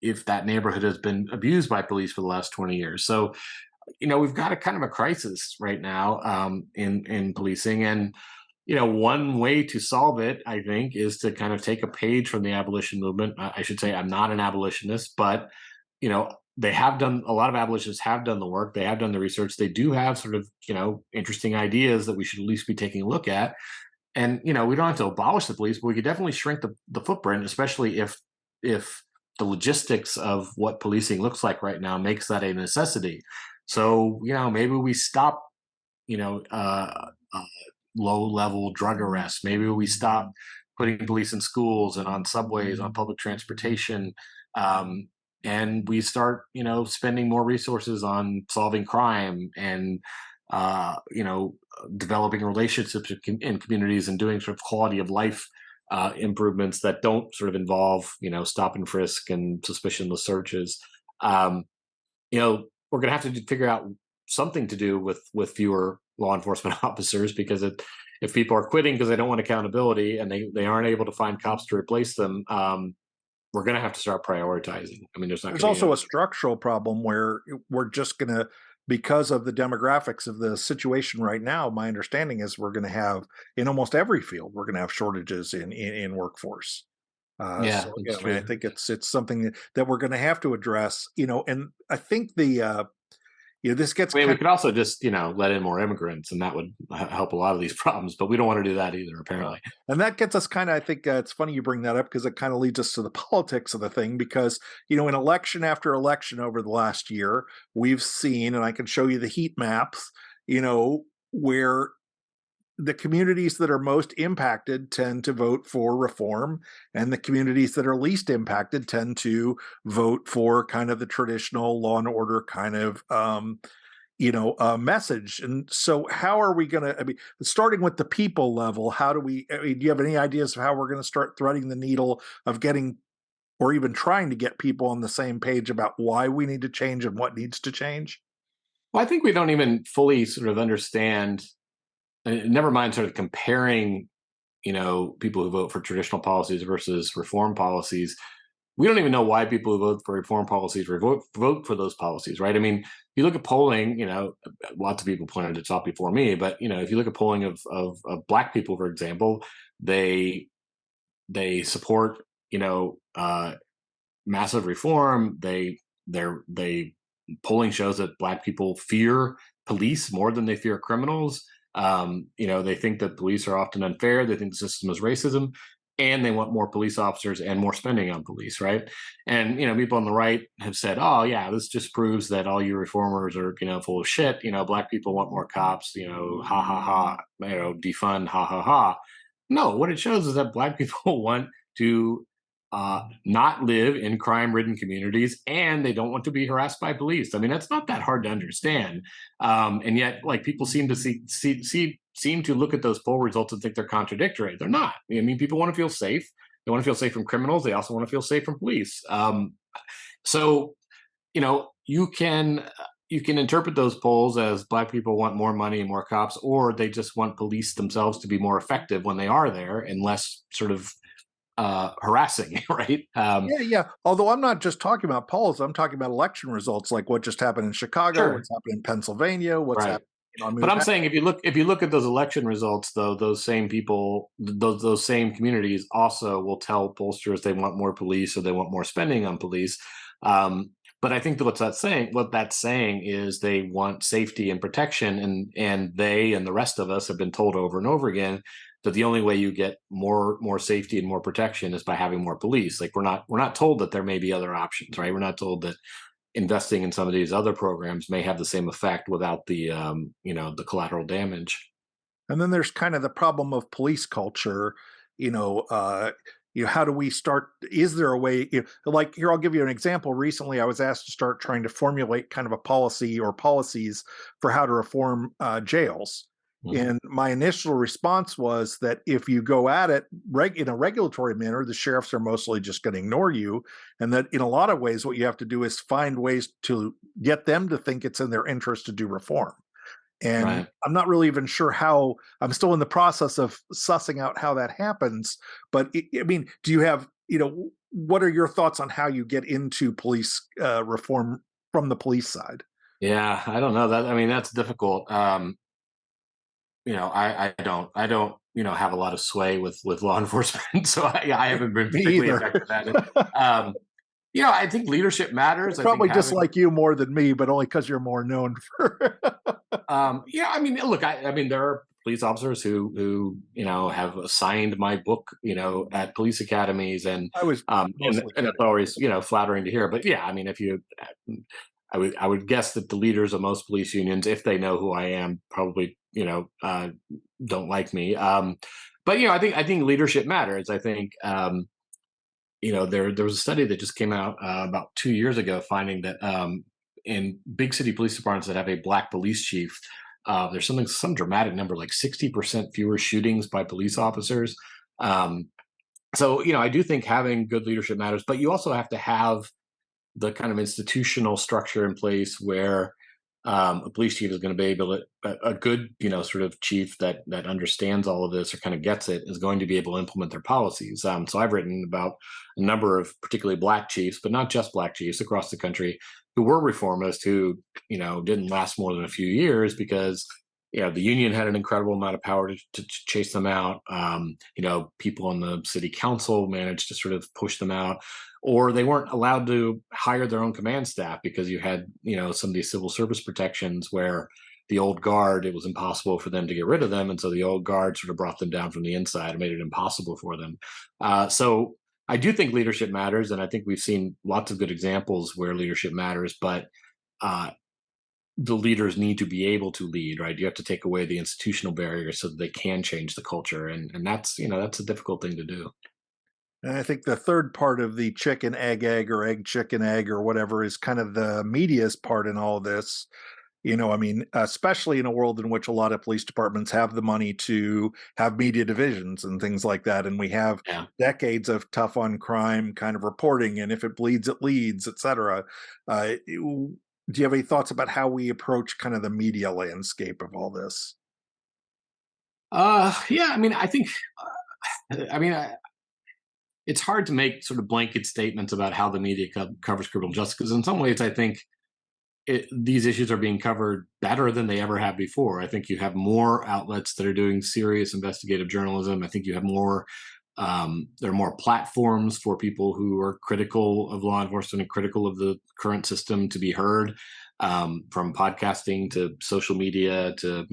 if that neighborhood has been abused by police for the last 20 years. So, we've got a kind of a crisis right now, in policing. And, one way to solve it, I think, is to kind of take a page from the abolition movement. I should say I'm not an abolitionist, but, they have done a lot of abolitionists have done the work. They have done the research. They do have sort of, interesting ideas that we should at least be taking a look at. And we don't have to abolish the police, but we could definitely shrink the footprint, especially if the logistics of what policing looks like right now makes that a necessity. So maybe we stop you know low level drug arrests. Maybe we stop putting police in schools and on subways, on public transportation. Um, and we start, spending more resources on solving crime and, developing relationships in communities and doing sort of quality of life improvements that don't sort of involve, stop and frisk and suspicionless searches. Um, we're going to have to figure out something to do with fewer law enforcement officers because if people are quitting because they don't want accountability and they aren't able to find cops to replace them, we're going to have to start prioritizing. I mean, there's not There's going to be also a structural problem where we're just going to, because of the demographics of the situation right now, my understanding is we're going to have in almost every field, we're going to have shortages in workforce. yeah, So yeah, it's I mean, I true. think it's something that we're going to have to address, and I think this gets I mean, we kind could also just let in more immigrants, and that would help a lot of these problems. But we don't want to do that either, Uh, apparently. and that gets us kind of, I think it's funny you bring that up because it kind of leads us to the politics of the thing. Because, in election after election over the last year, we've seen, and I can show you the heat maps, where the communities that are most impacted tend to vote for reform, and the communities that are least impacted tend to vote for kind of the traditional law and order kind of message. And so, how are we going to? I mean, starting with the people level, how do we? I mean, do you have any ideas of how we're going to start threading the needle of getting, or even trying to get people on the same page about why we need to change and what needs to change? Well, I think we don't even fully sort of understand. Never mind, sort of comparing, people who vote for traditional policies versus reform policies. We don't even know why people who vote for reform policies vote for those policies, right? I mean, you look at polling, lots of people pointed this out before me, but if you look at polling of Black people, for example, they support, massive reform. They polling shows that Black people fear police more than they fear criminals. They think that police are often unfair. They think the system is racism, and they want more police officers and more spending on police, right? And people on the right have said, "Oh, yeah, this just proves that all you reformers are, full of shit. Black people want more cops. Ha ha ha. Defund. Ha ha ha." No, what it shows is that Black people want to not live in crime-ridden communities, and they don't want to be harassed by police. I mean, that's not that hard to understand, and yet, like, people seem to seem to look at those poll results and think they're contradictory. They're not. I mean, people want to feel safe. They want to feel safe from criminals. They also want to feel safe from police. So, you can interpret those polls as Black people want more money and more cops, or they just want police themselves to be more effective when they are there and less sort of harassing, right? Yeah. Although I'm not just talking about polls, I'm talking about election results, like what just happened in Chicago, Sure, what's happened in Pennsylvania, what's right. happened. I mean, But we've I'm had, saying if you look at those election results, though, those same people, those same communities also will tell pollsters they want more police or they want more spending on police. Um, but I think that what that's saying is they want safety and protection, and they and the rest of us have been told over and over again that the only way you get more safety and more protection is by having more police. Like, we're not told that there may be other options, right? We're not told that investing in some of these other programs may have the same effect without the collateral damage. and then there's kind of the problem of police culture. You know, how do we start? Is there a way? Like here, I'll give you an example. Recently, I was asked to start trying to formulate kind of a policy or policies for how to reform jails. Mhm. And my initial response was that if you go at it in a regulatory manner, the sheriffs are mostly just going to ignore you. And that in a lot of ways, what you have to do is find ways to get them to think it's in their interest to do reform. And Right. I'm not really even sure how. I'm still in the process of sussing out how that happens. But I mean, do you have, what are your thoughts on how you get into police reform from the police side? Yeah, I don't know that. I mean, that's difficult. I don't have a lot of sway with law enforcement, so I haven't been Me particularly either. affected at it. Um, I think leadership matters. I think Probably having dislike you more than me, but only because you're more known for. Yeah, I mean, look, I mean, there are police officers who have signed my book, at police academies, and I was and mostly and it's kidding. always flattering to hear. But yeah, I mean, if you, I would guess that the leaders of most police unions, if they know who I am, probably don't like me. But I think leadership matters. I think there was a study that just came out about 2 years ago, finding that in big city police departments that have a Black police chief, there's some dramatic number, like 60% fewer shootings by police officers. Um, so I do think having good leadership matters, but you also have to have the kind of institutional structure in place where a police chief is going to be able to, a good sort of chief that understands all of this or kind of gets it, is going to be able to implement their policies. So I've written about a number of particularly Black chiefs, but not just Black chiefs, across the country, who were reformists, who didn't last more than a few years because the union had an incredible amount of power to chase them out. People in the city council managed to sort of push them out, or they weren't allowed to hire their own command staff because you had some of these civil service protections where the old guard, it was impossible for them to get rid of them, and so the old guard sort of brought them down from the inside and made it impossible for them. So I do think leadership matters, and I think we've seen lots of good examples where leadership matters, but uh, the leaders need to be able to lead, right? You have to take away the institutional barriers so that they can change the culture, and that's that's a difficult thing to do. And I think the third part of the chicken, egg, or egg, chicken, egg, or whatever is kind of the media's part in all this. I mean, especially in a world in which a lot of police departments have the money to have media divisions and things like that. And we have Yeah. decades of tough on crime kind of reporting. And if it bleeds, it leads, et cetera. Do you have any thoughts about how we approach kind of the media landscape of all this? Yeah. I mean, I think. I mean, it's hard to make sort of blanket statements about how the media covers criminal justice, because in some ways, I think these issues are being covered better than they ever have before. I think you have more outlets that are doing serious investigative journalism. I think you have more. There are more platforms for people who are critical of law enforcement and critical of the current system to be heard. From podcasting to social media to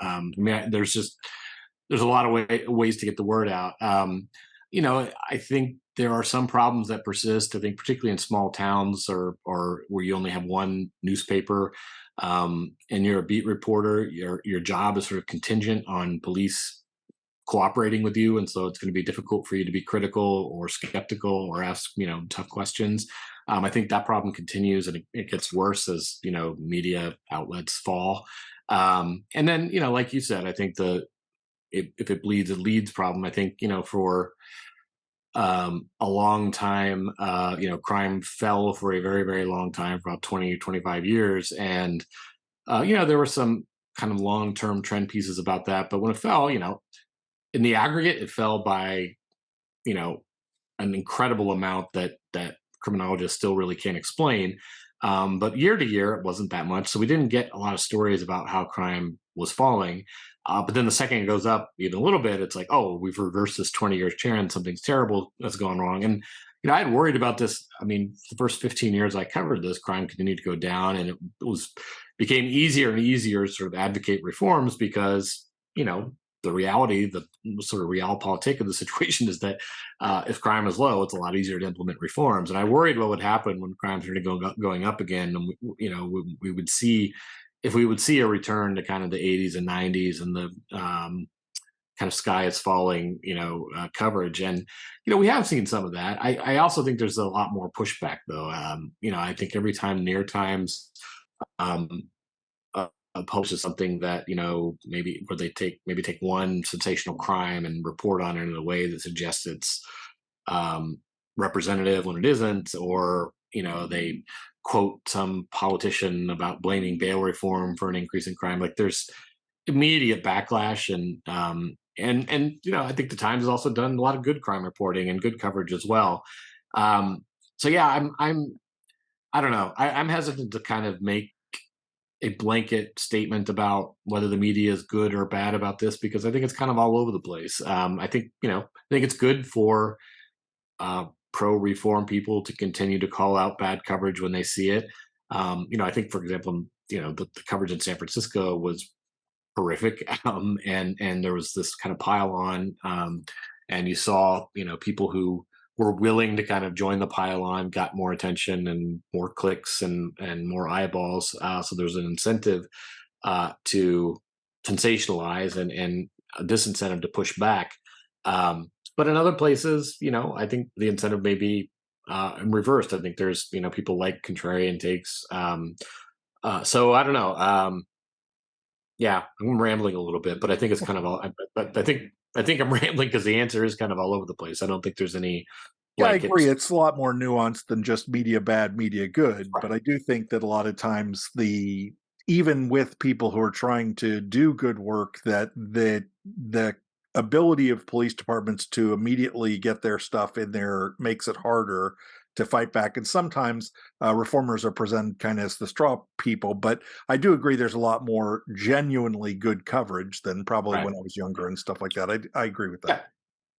I mean, there's a lot of ways to get the word out. I think there are some problems that persist. I think particularly in small towns or where you only have one newspaper, and you're a beat reporter, your job is sort of contingent on police cooperating with you, and so it's going to be difficult for you to be critical or skeptical or ask tough questions. I think that problem continues, and it gets worse as media outlets fall. And then like you said, I think if it bleeds, it leads problem. I think for a long time, crime fell for a very, very long time, for about 20, 25 years. And, there were some kind of long-term trend pieces about that. But when it fell, in the aggregate, it fell by, you know, an incredible amount that criminologists still really can't explain. But year to year, it wasn't that much. So we didn't get a lot of stories about how crime was falling. But then the second it goes up even a little bit, it's like, oh, we've reversed this 20 years trend. Something's terrible that's gone wrong. And I had worried about this. I mean, the first 15 years I covered this, crime continued to go down, and it was became easier and easier to sort of advocate reforms because the reality, the sort of realpolitik of the situation is that if crime is low, it's a lot easier to implement reforms. And I worried what would happen when crime started going up again, and we would see if we would see a return to kind of the 80s and 90s and the kind of sky is falling, coverage. And, we have seen some of that. I also think there's a lot more pushback though. I think every time Near Times um, publishes something that, maybe where they take one sensational crime and report on it in a way that suggests it's representative when it isn't, or, they quote some politician about blaming bail reform for an increase in crime. Like there's immediate backlash, and I think the Times has also done a lot of good crime reporting and good coverage as well. So yeah, I don't know. I'm hesitant to kind of make a blanket statement about whether the media is good or bad about this, because I think it's kind of all over the place. I think it's good for pro reform people to continue to call out bad coverage when they see it. I think, for example, the coverage in San Francisco was horrific, and there was this kind of pile on, and you saw people who were willing to kind of join the pile on got more attention and more clicks and more eyeballs. So there's an incentive to sensationalize and a disincentive to push back. But in other places, I think the incentive may be reversed. I think there's people like contrarian takes. So I don't know. Yeah, I'm rambling a little bit, but I think it's kind of all. But I think I'm rambling because the answer is kind of all over the place. I don't think there's any Yeah, I blanket. agree. It's a lot more nuanced than just media bad, media good. Right. But I do think that a lot of times even with people who are trying to do good work, that the ability of police departments to immediately get their stuff in there makes it harder to fight back. And sometimes reformers are presented kind of as the straw people. But I do agree there's a lot more genuinely good coverage than probably Right. when I was younger and stuff like that. I agree with Yeah. that.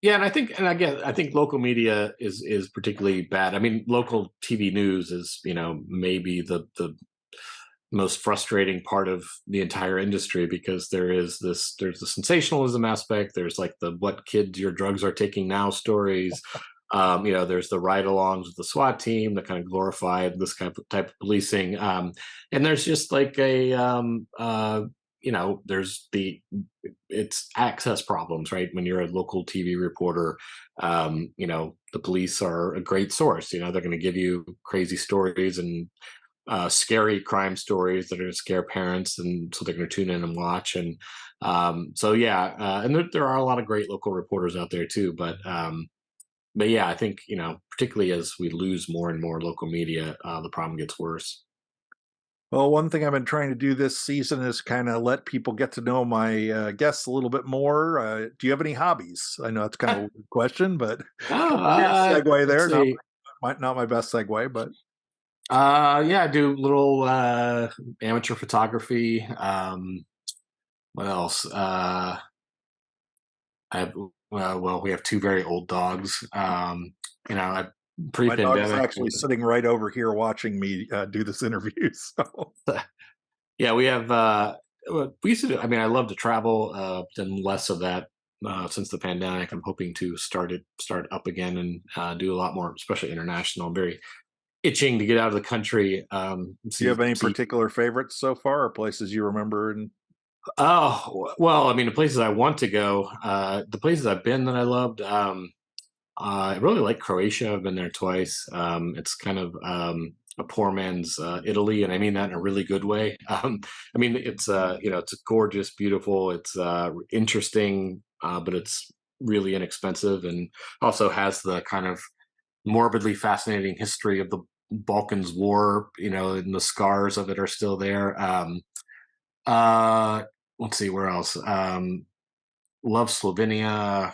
Yeah, and I think local media is particularly bad. I mean, local TV news is maybe the most frustrating part of the entire industry, because there's the sensationalism aspect. There's like the what kids your drugs are taking now stories, There's the ride-alongs with the SWAT team that kind of glorify this kind of type of policing, and there's just like there's it's access problems, right? When you're a local TV reporter, the police are a great source. They're going to give you crazy stories and scary crime stories that are going to scare parents, and so they're going to tune in and watch. And so yeah, and there are a lot of great local reporters out there too, but yeah, I think, particularly as we lose more and more local media, the problem gets worse. Well, one thing I've been trying to do this season is kind of let people get to know my guests a little bit more. Do you have any hobbies? I know it's kind of a weird question, but Oh, weird segue let's there. Not see. not my best segue, but Yeah, I do little amateur photography. What else? I have, well, we have two very old dogs. my dog is Pre-pandemic. actually sitting right over here watching me do this interview. So Yeah, we have. We used to do. I mean, I love to travel. Done less of that since the pandemic. I'm hoping to start up again and do a lot more, especially international. I'm very itching to get out of the country. do you have any See. particular favorites so far, or places you remember? And Oh well, I mean, the places I want to go, the places I've been that I loved. I really like Croatia. I've been there twice. It's kind of a poor man's Italy, and I mean that in a really good way. I mean, it's gorgeous, beautiful. It's interesting, but it's really inexpensive, and also has the kind of morbidly fascinating history of the Balkans War. And the scars of it are still there. Uh, let's see where else. Love Slovenia.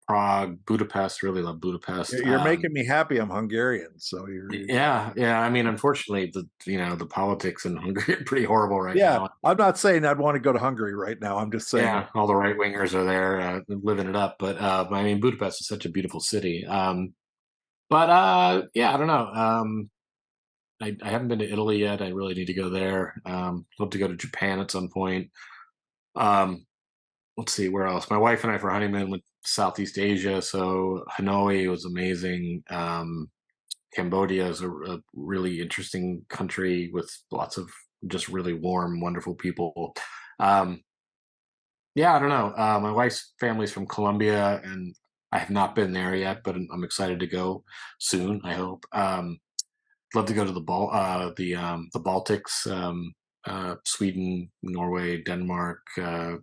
Prague, Budapest. Really love Budapest. you're making me happy. I'm Hungarian, so you're Yeah, yeah. I mean, unfortunately, the politics in Hungary are pretty horrible right yeah. now. I'm not saying I'd want to go to Hungary right now. I'm just saying, Yeah, all the right wingers are there living it up. But I mean, Budapest is such a beautiful city. But yeah, I don't know. I haven't been to Italy yet. I really need to go there. Love to go to Japan at some point. Um, let's see where else. My wife and I for honeymoon went to Southeast Asia, so Hanoi was amazing. Cambodia is a really interesting country with lots of just really warm, wonderful people. Um, yeah, I don't know. My wife's family's from Colombia, and I have not been there yet, but I'm excited to go soon. I hope. Love to go to the Baltics, Sweden, Norway, Denmark, and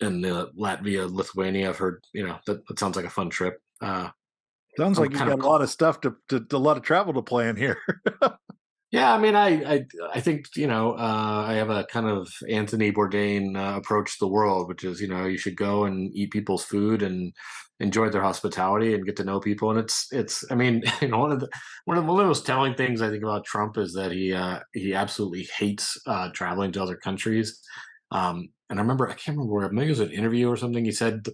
Latvia, Lithuania. I've heard, that sounds like a fun trip. sounds I'm like you kind of got a lot of stuff to a lot of travel to plan here. Yeah, I mean, I think I have a kind of Anthony Bourdain approach to the world, which is you should go and eat people's food and enjoy their hospitality and get to know people. And it's I mean, one of the most telling things I think about Trump is that he absolutely hates traveling to other countries. And I can't remember where, maybe it was an interview or something. He said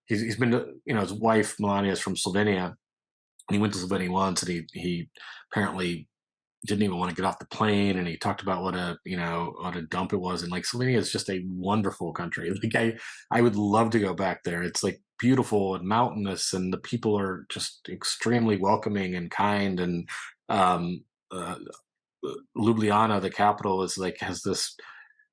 he's been to, his wife Melania is from Slovenia, and he went to Slovenia once, and he apparently didn't even want to get off the plane, and he talked about what a dump it was. And like, Slovenia is just a wonderful country. Like, I would love to go back there. It's like beautiful and mountainous, and the people are just extremely welcoming and kind. And um uh, Ljubljana, the capital, is like, has this,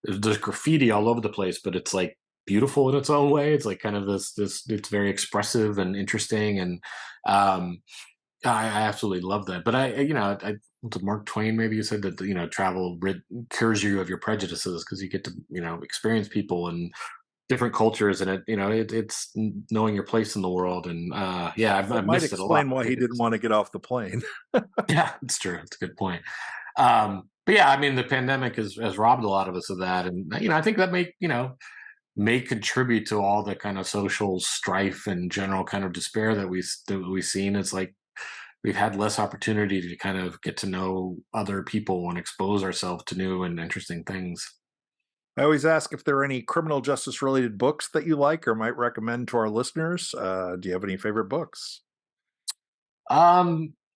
there's graffiti all over the place, but it's like beautiful in its own way. It's like kind of this it's very expressive and interesting. And I absolutely love that. But to Mark Twain, maybe you said that travel cures you of your prejudices, because you get to experience people and different cultures, and it's knowing your place in the world. And yeah, That I've might missed it a lot. explain why he didn't want to get off the plane. Yeah, it's true. It's a good point. But yeah, I mean, the pandemic has robbed a lot of us of that, and I think that may contribute to all the kind of social strife and general kind of despair that we've seen. It's like we've had less opportunity to kind of get to know other people and expose ourselves to new and interesting things. I always ask if there are any criminal justice related books that you like or might recommend to our listeners. Do you have any favorite books?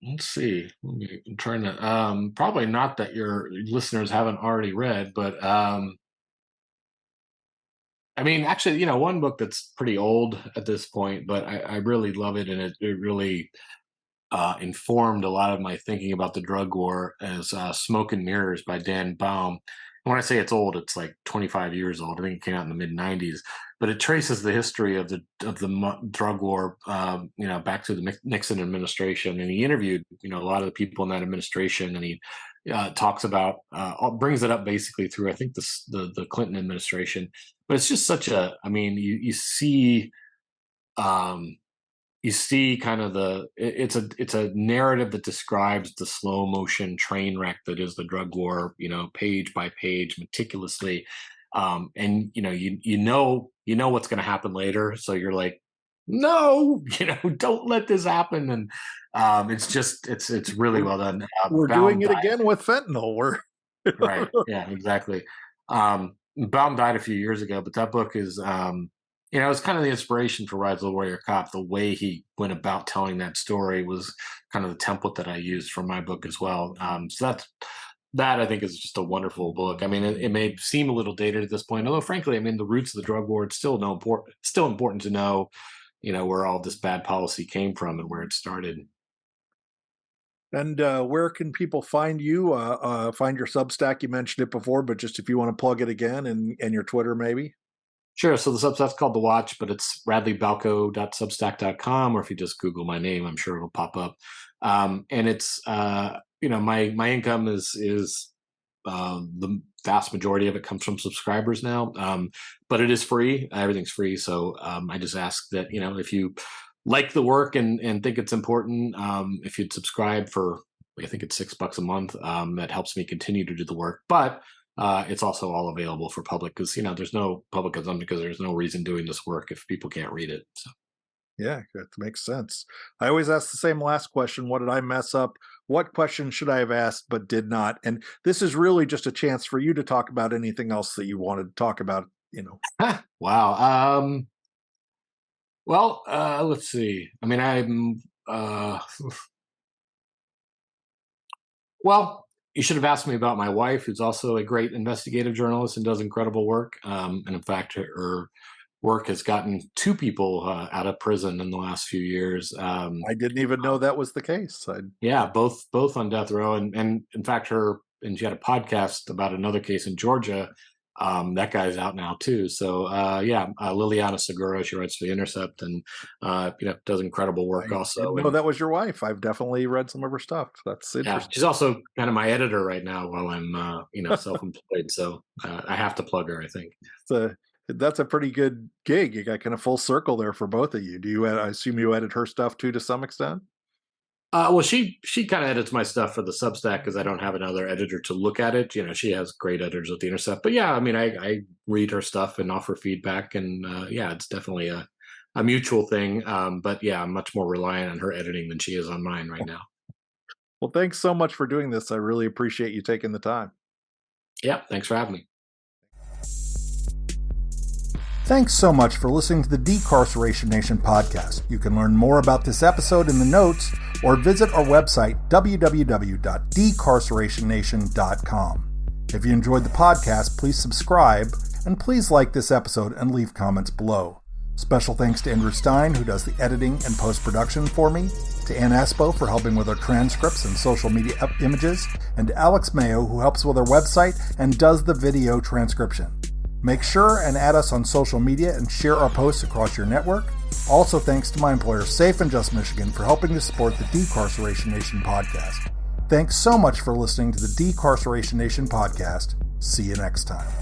Let's see. I'm trying to probably not that your listeners haven't already read, but I mean, actually, one book that's pretty old at this point, but I really love it, and it really informed a lot of my thinking about the drug war as Smoke and Mirrors by Dan Baum. And when I say it's old, it's like 25 years old. I think it came out in the mid 90s, but it traces the history of the drug war, back to the Nixon administration. And he interviewed, a lot of the people in that administration, and he talks about, brings it up basically through, I think, the Clinton administration. But it's just such a, I mean, um, you see kind of it's a narrative that describes the slow motion train wreck that is the drug war, page by page, meticulously. And you know what's going to happen later, so you're like, no, don't let this happen. And it's really well done. We're Baum doing it again with fentanyl. We're Right. Yeah, exactly. Baum died a few years ago, but that book is, it was kind of the inspiration for Rise of the Warrior Cop. The way he went about telling that story was kind of the template that I used for my book as well. So that I think is just a wonderful book. I mean, it may seem a little dated at this point, although frankly, I mean, the roots of the drug war, it's still important to know, where all this bad policy came from and where it started. And where can people find you? Find your Substack? You mentioned it before, but just if you want to plug it again, and your Twitter, maybe. Sure. So the Substack's called The Watch, but it's radleybalko.substack.com, or if you just Google my name, I'm sure it'll pop up. And it's my income is the vast majority of it comes from subscribers now, but it is free. Everything's free. So I just ask that if you like the work and think it's important, if you'd subscribe for, I think it's $6 a month, that helps me continue to do the work. But it's also all available for public, because there's no public consumption, because there's no reason doing this work if people can't read it. So Yeah, that makes sense. I always ask the same last question: what did I mess up? What question should I have asked but did not? And this is really just a chance for you to talk about anything else that you wanted to talk about. wow. Well, let's see. I mean, well, you should have asked me about my wife, who's also a great investigative journalist and does incredible work. And in fact, her work has gotten two people out of prison in the last few years. I didn't even know that was the case. Yeah, both on death row, and in fact, she had a podcast about another case in Georgia. That guy's out now too. So Liliana Segura, she writes for The Intercept, and does incredible work also. Didn't know that was your wife. I've definitely read some of her stuff. That's interesting. Yeah, she's also kind of my editor right now while I'm self-employed. So I have to plug her, I think. That's a pretty good gig. You got kind of full circle there for both of you. I assume you edit her stuff too to some extent? Well, she kind of edits my stuff for the Substack because I don't have another editor to look at it. She has great editors at The Intercept. But yeah, I mean, I read her stuff and offer feedback, and it's definitely a mutual thing. But yeah, I'm much more reliant on her editing than she is on mine right now. Well, thanks so much for doing this. I really appreciate you taking the time. Yeah, thanks for having me. Thanks so much for listening to the Decarceration Nation podcast. You can learn more about this episode in the notes, or visit our website, www.decarcerationnation.com. If you enjoyed the podcast, please subscribe, and please like this episode and leave comments below. Special thanks to Andrew Stein, who does the editing and post-production for me, to Ann Espo for helping with our transcripts and social media images, and to Alex Mayo, who helps with our website and does the video transcription. Make sure and add us on social media and share our posts across your network. Also, thanks to my employer, Safe and Just Michigan, for helping to support the Decarceration Nation podcast. Thanks so much for listening to the Decarceration Nation podcast. See you next time.